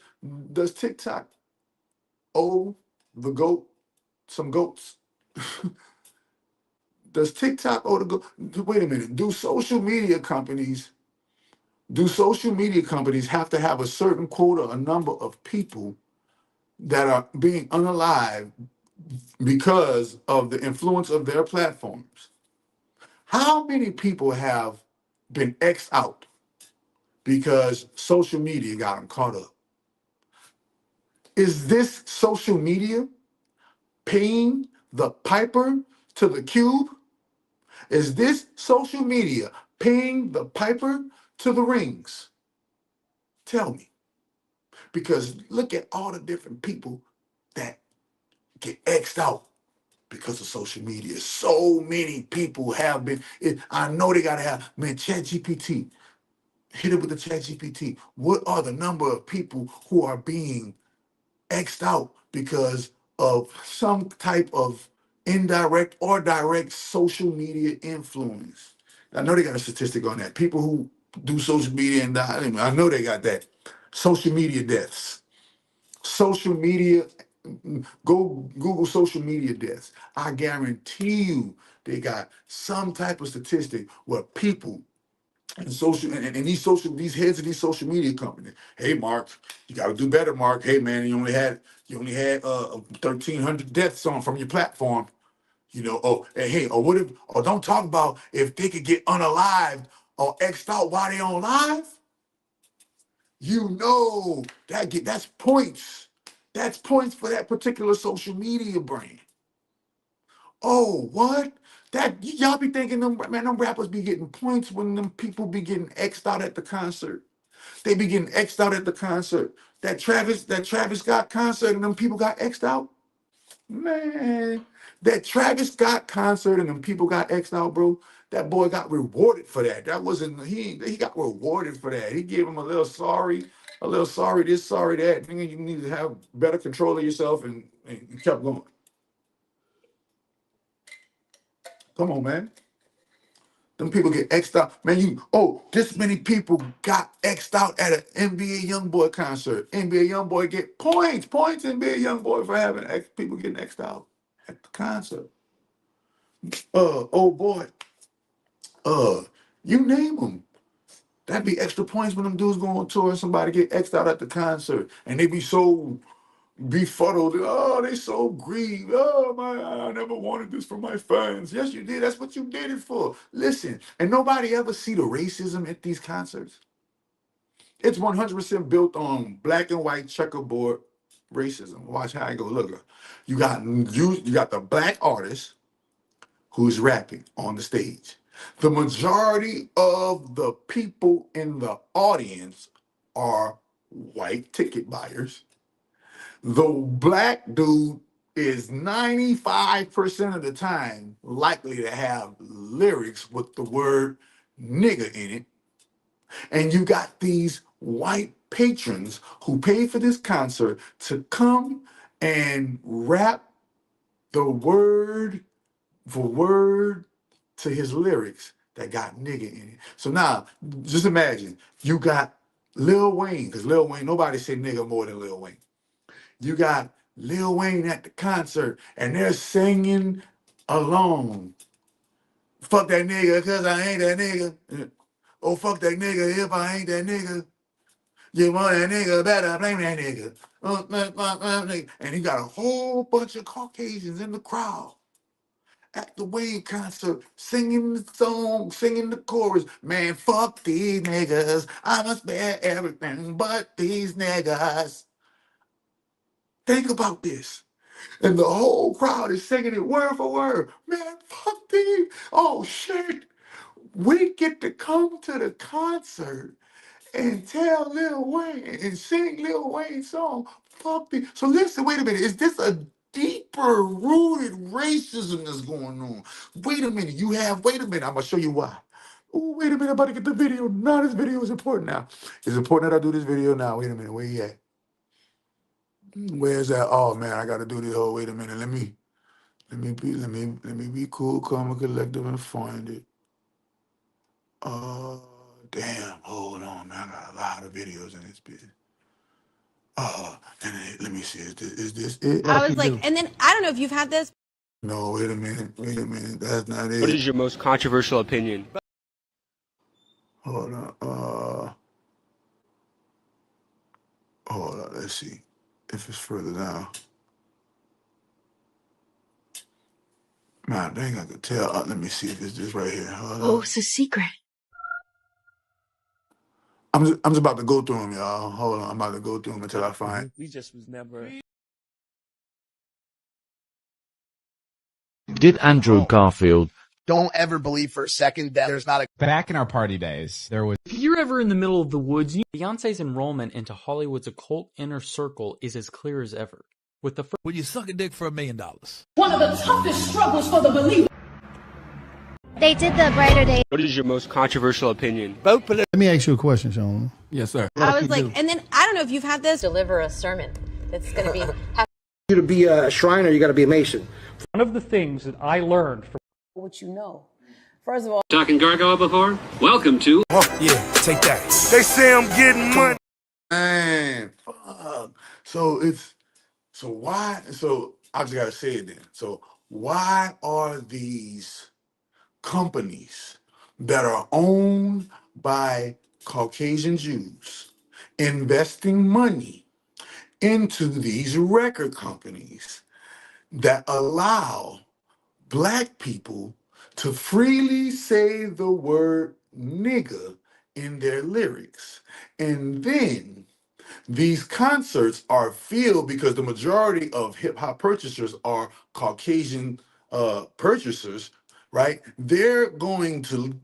TikTok owe the GOAT some goats? Does TikTok owe the GOAT? Wait a minute. Do social media companies have to have a certain quota, a number of people that are being unalived because of the influence of their platforms? How many people have been X'd out because social media got them caught up? Is this social media paying the piper to the cube? Is this social media paying the piper to the rings? Tell me. Because look at all the different people that get X'd out because of social media. So many people have been. I know they gotta have, man, ChatGPT. Hit it with the ChatGPT. What are the number of people who are being X'd out because of some type of indirect or direct social media influence? I know they got a statistic on that. People who do social media and die, I know they got that. Social media deaths. Social media, go Google social media deaths. I guarantee you they got some type of statistic where people and these heads of these social media companies. Hey, Mark, you got to do better, Mark. Hey, man, you only had 1,300 deaths on from your platform. You know, oh, hey, or what if, or don't talk about if they could get unalived or X'd out while they on live. You know that's points. That's points for that particular social media brand. Oh, what? That y'all be thinking them rappers be getting points when them people be getting X'd out at the concert. They be getting X'd out at the concert. That Travis Scott concert and them people got X'd out. Man, that Travis Scott concert and them people got X'd out, bro. That boy got rewarded for that. That wasn't he got rewarded for that. He gave him a little sorry this, sorry that. Nigga, you need to have better control of yourself and kept going. Come on, man. Them people get X'd out. Man, this many people got X'd out at an NBA YoungBoy concert. NBA YoungBoy get points NBA YoungBoy for having people getting X'd out at the concert. Oh boy. You name them. That'd be extra points when them dudes go on tour and somebody get X'd out at the concert. And they be so befuddled. Oh, they so grieved. Oh, I never wanted this for my fans. Yes, you did. That's what you did it for. Listen, and nobody ever see the racism at these concerts. It's 100% built on black and white checkerboard racism. Watch how I go. Look, you got the black artist who's rapping on the stage. The majority of the people in the audience are white ticket buyers. The black dude is 95% of the time likely to have lyrics with the word nigga in it. And you got these white patrons who paid for this concert to come and rap the word for word to his lyrics that got nigga in it. So now, just imagine, you got Lil Wayne, because Lil Wayne, nobody say nigga more than Lil Wayne. You got Lil Wayne at the concert, and they're singing along. Fuck that nigga, cause I ain't that nigga. Oh, fuck that nigga if I ain't that nigga. You want that nigga, better blame that nigga. And he got a whole bunch of Caucasians in the crowd at the Wayne concert, singing the song, singing the chorus. Man, fuck these niggas. I must bear everything but these niggas. Think about this. And the whole crowd is singing it word for word. Man, fuck these. Oh, shit. We get to come to the concert and tell Lil Wayne and sing Lil Wayne's song. Fuck these. So listen, wait a minute. Is this a deeper rooted racism that's going on? Wait a minute. Wait a minute. I'm going to show you why. Oh, wait a minute. I'm about to get the video. Now this video is important now. It's important that I do this video now. Wait a minute. Where you at? Where's that? Oh man, I gotta do this whole. Wait a minute. Let me be cool, calm, and collective, and find it. Damn. Hold on, man. I got a lot of videos in this bitch. Let me see. Is this it? I was like, and then I don't know if you've had this. No, wait a minute. That's not it. What is your most controversial opinion? Hold on. Hold on. Let's see if it's further down. Man, dang, I could tell. Let me see if it's this right here. Hold on. It's a secret. I'm just about to go through them, y'all. Hold on. I'm about to go through them until I find. We just was never. Did Andrew Garfield? Don't ever believe for a second that there's not a... Back in our party days, there was... If you're ever in the middle of the woods, Beyonce's enrollment into Hollywood's occult inner circle is as clear as ever. With the Will you suck a dick for $1 million? One of the toughest struggles for the believer. They did the brighter day. What is your most controversial opinion? Let me ask you a question, Sean. Yes, sir. I was like, and then I don't know if you've had this. Deliver a sermon that's going to be... You to be a Shriner, you got to be a Mason. One of the things that I learned from What you know. First of all... Talking gargoyle before? Welcome to... Oh, yeah, take that. They say I'm getting money. Man, fuck. So I just gotta say it then. So why are these companies that are owned by Caucasian Jews investing money into these record companies that allow black people to freely say the word nigga in their lyrics? And then these concerts are filled because the majority of hip hop purchasers are Caucasian purchasers, right? They're going to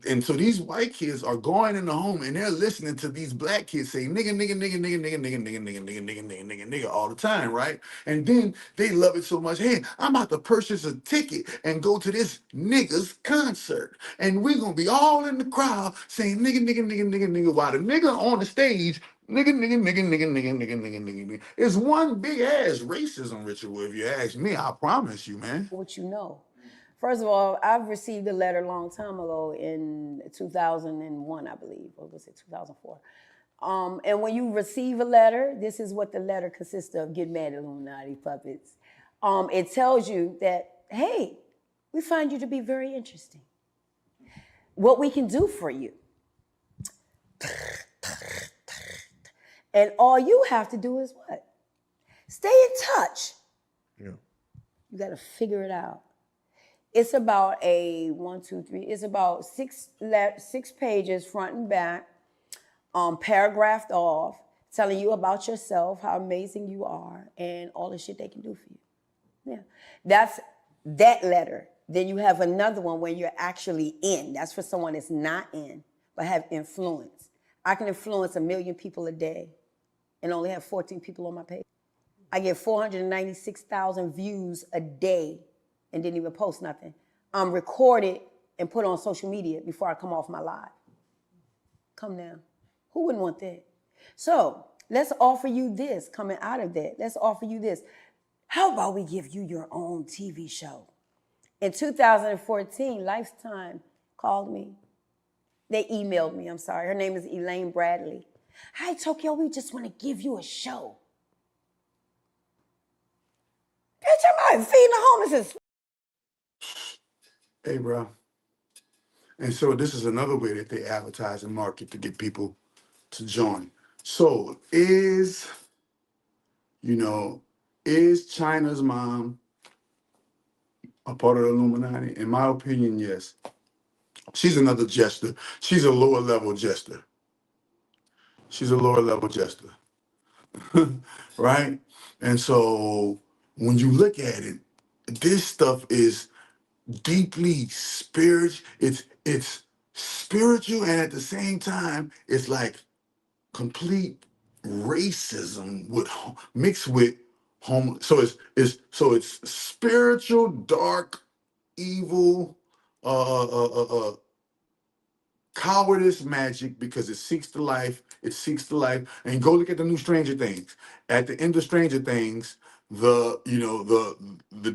and so these white kids are going in the home and they're listening to these black kids say nigga, nigga, nigga, nigga, nigga, nigga, nigga, nigga, nigga, nigga, nigga, nigga, nigga all the time, right? And then they love it so much. Hey, I'm about to purchase a ticket and go to this nigga's concert. And we're gonna be all in the crowd saying nigga, nigga, nigga, nigga, nigga, while the nigga on the stage, nigga, nigga, nigga, nigga, nigga, nigga, nigga, nigga, nigga. It's one big ass racism ritual, if you ask me. I promise you, man. What you know. First of all, I've received a letter a long time ago in 2001, I believe, or was it 2004? And when you receive a letter, this is what the letter consists of. Get mad, Illuminati puppets. It tells you that, hey, we find you to be very interesting. What we can do for you. And all you have to do is what? Stay in touch. Yeah. You got to figure it out. It's about it's about six pages front and back, paragraphed off, telling you about yourself, how amazing you are, and all the shit they can do for you. Yeah. That's that letter. Then you have another one where you're actually in. That's for someone that's not in, but have influence. I can influence 1 million people a day and only have 14 people on my page. I get 496,000 views a day and didn't even post nothing. I'm recorded and put on social media before I come off my live. Come now. Who wouldn't want that? So let's offer you this coming out of that. Let's offer you this. How about we give you your own TV show? In 2014, Lifetime called me. They emailed me, I'm sorry. Her name is Elaine Bradley. Hi, Tokyo, we just want to give you a show. Bitch, I'm out feeding the homeless. Hey, bro. And so this is another way that they advertise and market to get people to join. So is China's mom a part of the Illuminati? In my opinion, yes. She's another jester. She's a lower level jester. She's a lower level jester. Right? And so when you look at it, this stuff is deeply spiritual. It's spiritual, and at the same time, it's like complete racism with mixed with home. So it's spiritual, dark, evil, cowardice magic, because it seeks the life. It seeks the life. And go look at the new Stranger Things. At the end of Stranger Things, the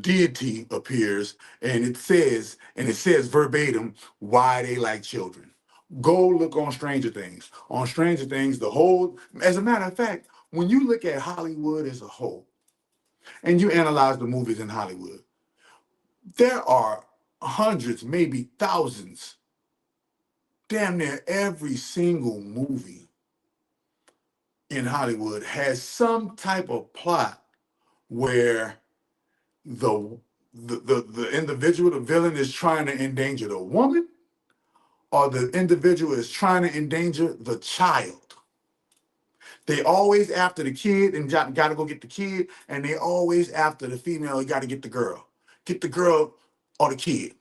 deity appears, and it says verbatim why they like children. Go look on Stranger Things. On Stranger Things, as a matter of fact, when you look at Hollywood as a whole, and you analyze the movies in Hollywood, there are hundreds, maybe thousands. Damn near every single movie in Hollywood has some type of plot where the individual, the villain, is trying to endanger the woman, or the individual is trying to endanger the child. They always after the kid and got to go get the kid, and they always after the female, you got to get the girl. Get the girl or the kid.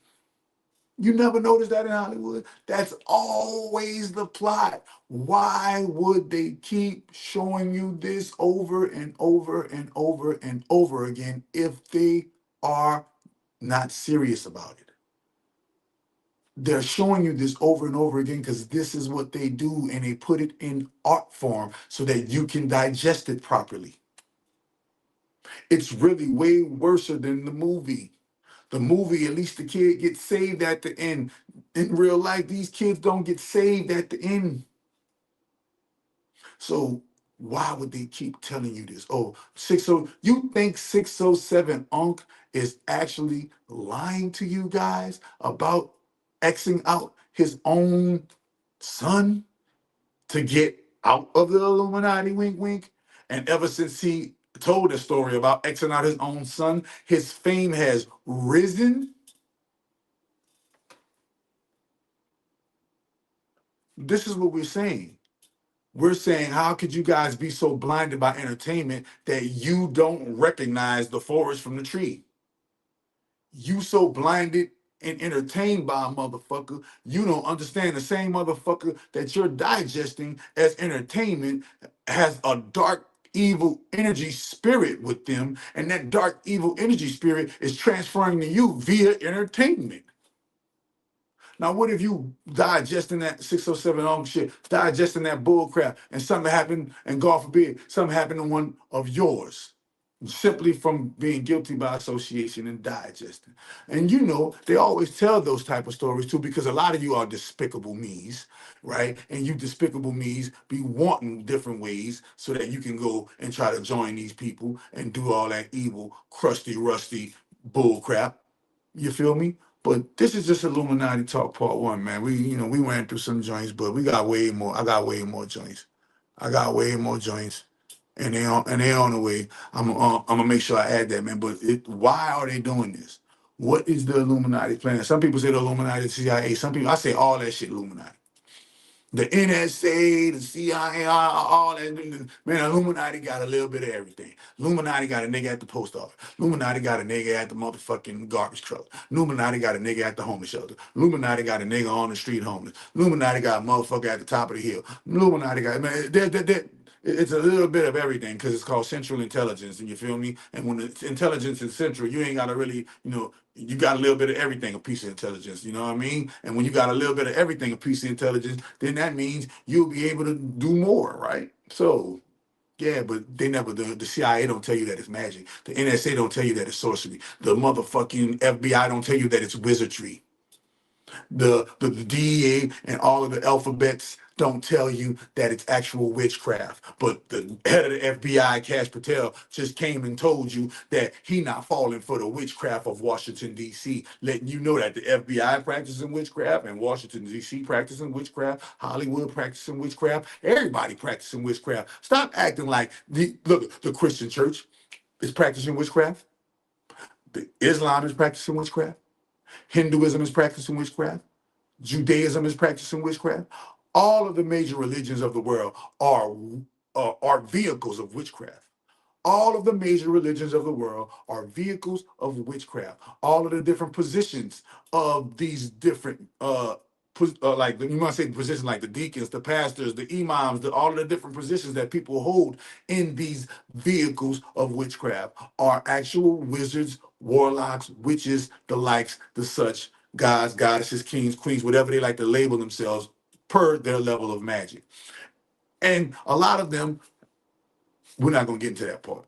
You never notice that in Hollywood? That's always the plot. Why would they keep showing you this over and over and over and over again if they are not serious about it? They're showing you this over and over again because this is what they do, and they put it in art form so that you can digest it properly. It's really way worse than the movie. The movie, at least the kid gets saved at the end. In real life, these kids don't get saved at the end. So why would they keep telling you this? Oh, you think 607 Unc is actually lying to you guys about Xing out his own son to get out of the Illuminati, wink, wink? And ever since he told the story about Xing out his own son, his fame has risen. This is what we're saying. We're saying, how could you guys be so blinded by entertainment that you don't recognize the forest from the tree? You so blinded and entertained by a motherfucker, you don't understand the same motherfucker that you're digesting as entertainment has a dark, evil energy spirit with them, and that dark, evil energy spirit is transferring to you via entertainment. Now, what if you digesting that 607 on shit, digesting that bull crap, and something happened, and God forbid, something happened to one of yours, simply from being guilty by association and digesting? And they always tell those type of stories too, because a lot of you are despicable me's, right? And you despicable me's be wanting different ways so that you can go and try to join these people and do all that evil, crusty, rusty bull crap. You feel me? But this is just Illuminati Talk Part 1, man. We went through some joints, but we got way more. I got way more joints. and they on the way. I'm gonna make sure I add that, man. But why are they doing this? What is the Illuminati plan? Some people say the Illuminati, the CIA. Some people, I say all that shit Illuminati. The NSA, the CIA, all that. Man, Illuminati got a little bit of everything. Illuminati got a nigga at the post office. Illuminati got a nigga at the motherfucking garbage truck. Illuminati got a nigga at the homeless shelter. Illuminati got a nigga on the street homeless. Illuminati got a motherfucker at the top of the hill. Illuminati got, man, it's a little bit of everything because it's called central intelligence, and you feel me? And when the intelligence is central, you ain't got to really, you got a little bit of everything, a piece of intelligence, you know what I mean? And when you got a little bit of everything, a piece of intelligence, then that means you'll be able to do more, right? So, yeah, but they never, the CIA don't tell you that it's magic. The NSA don't tell you that it's sorcery. The motherfucking FBI don't tell you that it's wizardry. The DEA and all of the alphabets don't tell you that it's actual witchcraft. But the head of the FBI, Cash Patel, just came and told you that he not falling for the witchcraft of Washington, D.C., letting you know that the FBI practicing witchcraft and Washington, D.C. practicing witchcraft, Hollywood practicing witchcraft, everybody practicing witchcraft. Stop acting like, the Christian church is practicing witchcraft. The Islam is practicing witchcraft. Hinduism is practicing witchcraft. Judaism is practicing witchcraft. All of the major religions of the world are vehicles of witchcraft. All of the major religions of the world are vehicles of witchcraft. All of the different positions of these different, like you might say positions like the deacons, the pastors, the imams, all of the different positions that people hold in these vehicles of witchcraft are actual wizards, warlocks, witches, the likes, the such, gods, goddesses, kings, queens, whatever they like to label themselves per their level of magic. And a lot of them, we're not going to get into that part.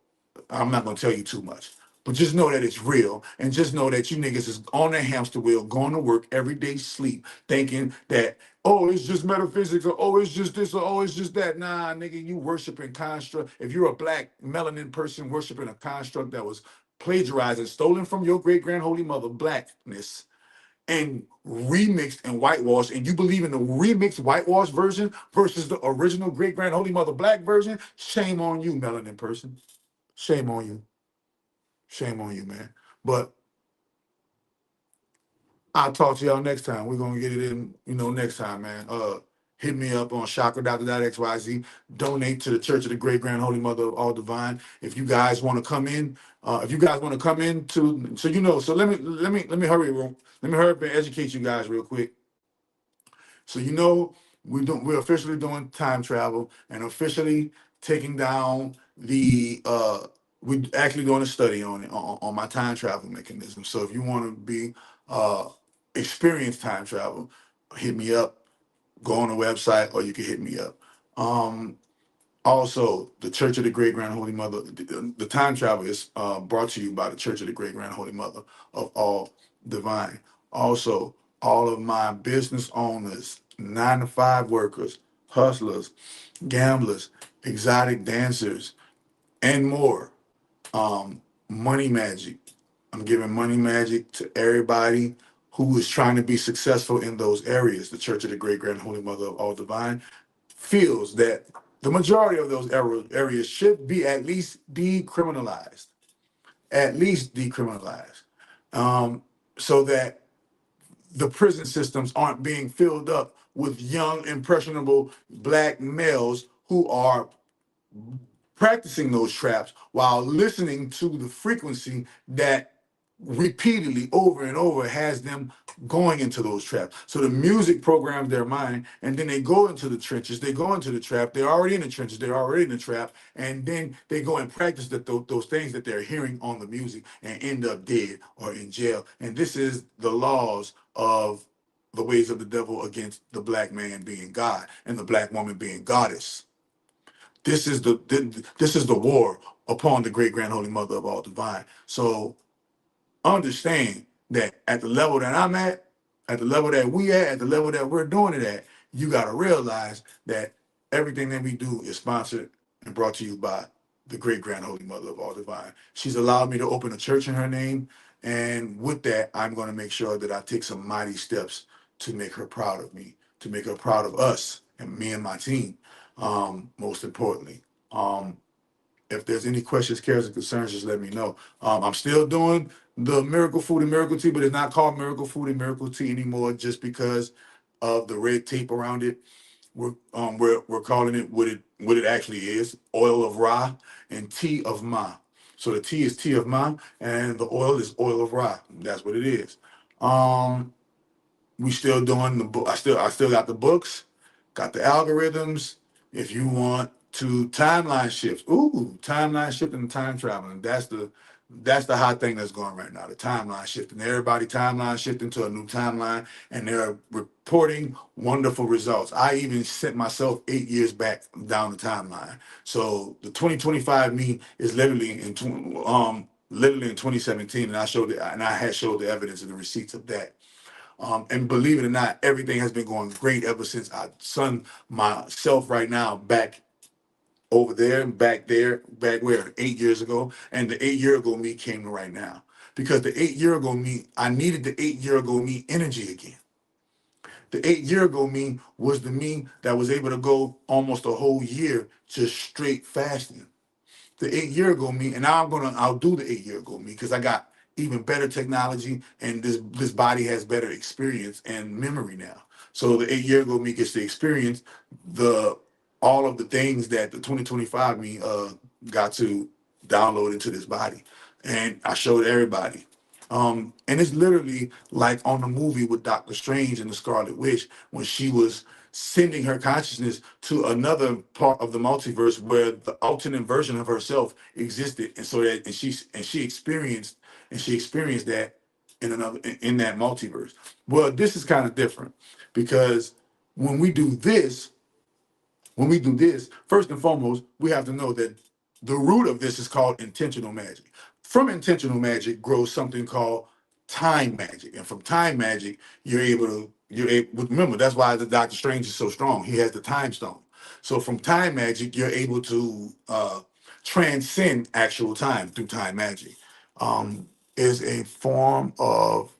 I'm not going to tell you too much. But just know that it's real. And just know that you niggas is on that hamster wheel, going to work every day, sleep, thinking that, oh, it's just metaphysics, or oh, it's just this, or oh, it's just that. Nah, nigga, you worshiping construct. If you're a black melanin person worshiping a construct that was plagiarized and stolen from your great grand holy mother, blackness, and remixed and whitewashed, and you believe in the remixed whitewashed version versus the original great grand holy mother black version, shame on you, melanin person. Shame on you. Shame on you, man. But I'll talk to y'all next time. We're gonna get it in, next time, man. Hit me up on chakra.xyz. Donate to the Church of the Great Grand Holy Mother of All Divine. If you guys want to come in, so let me hurry up and educate you guys real quick. So we're officially doing time travel and officially taking down we're actually doing a study on it on my time travel mechanism. So if you want to be experience time travel, hit me up. Go on the website, or you can hit me up. Also, the Church of the Great Grand Holy Mother, the time travel is brought to you by the Church of the Great Grand Holy Mother of All Divine. Also, all of my business owners, 9-to-5 workers, hustlers, gamblers, exotic dancers, and more. Money magic. I'm giving money magic to everybody who is trying to be successful in those areas. The Church of the Great Grand Holy Mother of All Divine feels that the majority of those areas should be at least decriminalized. At least decriminalized. So that the prison systems aren't being filled up with young, impressionable black males who are practicing those traps while listening to the frequency that repeatedly over and over has them going into those traps. So the music programs their mind, and then they go into the trenches, they go into the trap, they're already in the trenches, they're already in the trap, and then they go and practice those things that they're hearing on the music and end up dead or in jail. And this is the laws of the ways of the devil against the black man being God and the black woman being goddess. This is the war upon the Great Grand Holy Mother of All Divine. So understand that at the level that I'm at the level that we at the level that we're doing it at, you got to realize that everything that we do is sponsored and brought to you by the Great Grand Holy Mother of All Divine. She's allowed me to open a church in her name, and with that, I'm going to make sure that I take some mighty steps to make her proud of me, to make her proud of us and me and my team. Most importantly, If there's any questions, cares, and concerns, just let me know. I'm still doing the Miracle Food and Miracle Tea, but it's not called Miracle Food and Miracle Tea anymore just because of the red tape around it. We're calling it what it actually is: oil of Ra and tea of Ma. So the tea is tea of Ma, and the oil is oil of Ra. That's what it is. We still doing the book. I still got the books, got the algorithms. If you want to timeline shift, timeline shifting and time traveling. That's the hot thing that's going right now. The timeline shifting. Everybody timeline shifting to a new timeline, and they're reporting wonderful results. I even sent myself 8 years back down the timeline. So the 2025 me is literally literally in 2017, and I had showed the evidence and the receipts of that. And believe it or not, everything has been going great ever since I sent myself right now back over there, back where 8 years ago. And the 8 year ago me came to right now. Because the 8 year ago me, I needed the 8 year ago me energy again. The 8 year ago me was the me that was able to go almost a whole year just straight fasting. The 8 year ago me, and now I'll do the 8 year ago me because I got even better technology, and this body has better experience and memory now. So the 8 year ago me gets to experience all of the things that the 2025 me got to download into this body, and I showed everybody. And it's literally like on the movie with Doctor Strange and the Scarlet Witch when she was sending her consciousness to another part of the multiverse where the alternate version of herself existed, and so that she experienced that in that multiverse. Well, this is kind of different because when we do this, first and foremost, we have to know that the root of this is called intentional magic. From intentional magic grows something called time magic. And from time magic, remember, that's why the Doctor Strange is so strong. He has the time stone. So from time magic, you're able to transcend actual time through time magic. Is a form of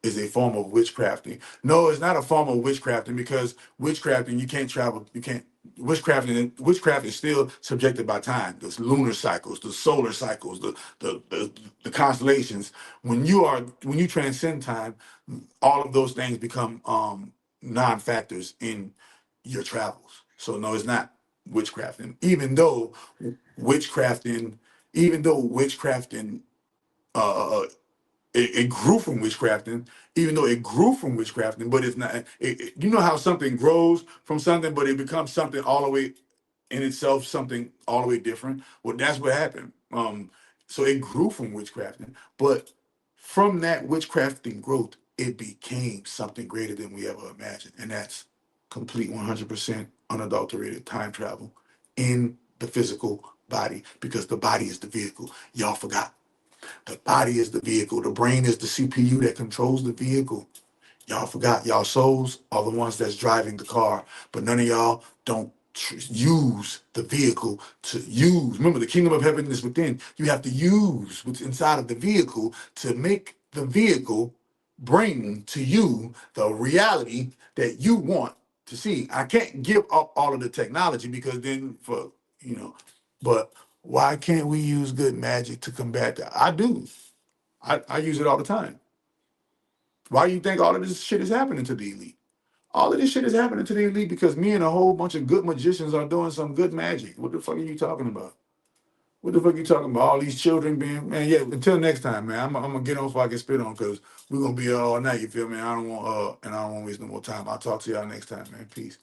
witchcrafting. No, it's not a form of witchcrafting because witchcrafting, you can't travel, you can't, witchcraft is still subjected by time. The lunar cycles, the solar cycles, the constellations. When you transcend time, all of those things become non-factors in your travels. So no, it's not witchcrafting. Even though witchcrafting, it grew from witchcrafting, even though it grew from witchcrafting, but it's not. You know how something grows from something, but it becomes something all the way in itself, something all the way different. Well, that's what happened. So it grew from witchcrafting, but from that witchcrafting growth, it became something greater than we ever imagined, and that's complete 100% unadulterated time travel in the physical body, because the body is the vehicle. Y'all forgot. The body is the vehicle. The brain is the CPU that controls the vehicle. Y'all forgot. Y'all souls are the ones that's driving the car, but none of y'all don't use the vehicle to use. Remember, the kingdom of heaven is within. You have to use what's inside of the vehicle to make the vehicle bring to you the reality that you want to see. I can't give up all of the technology because then but why can't we use good magic to combat that? I do. I use it all the time. Why do you think all of this shit is happening to the elite? All of this shit is happening to the elite because me and a whole bunch of good magicians are doing some good magic. What the fuck are you talking about? What the fuck are you talking about? All these children being, man, yeah, until next time, man. I'm gonna get on before I get spit on because we're gonna be here all night, you feel me? I don't want to waste no more time. I'll talk to y'all next time, man. Peace.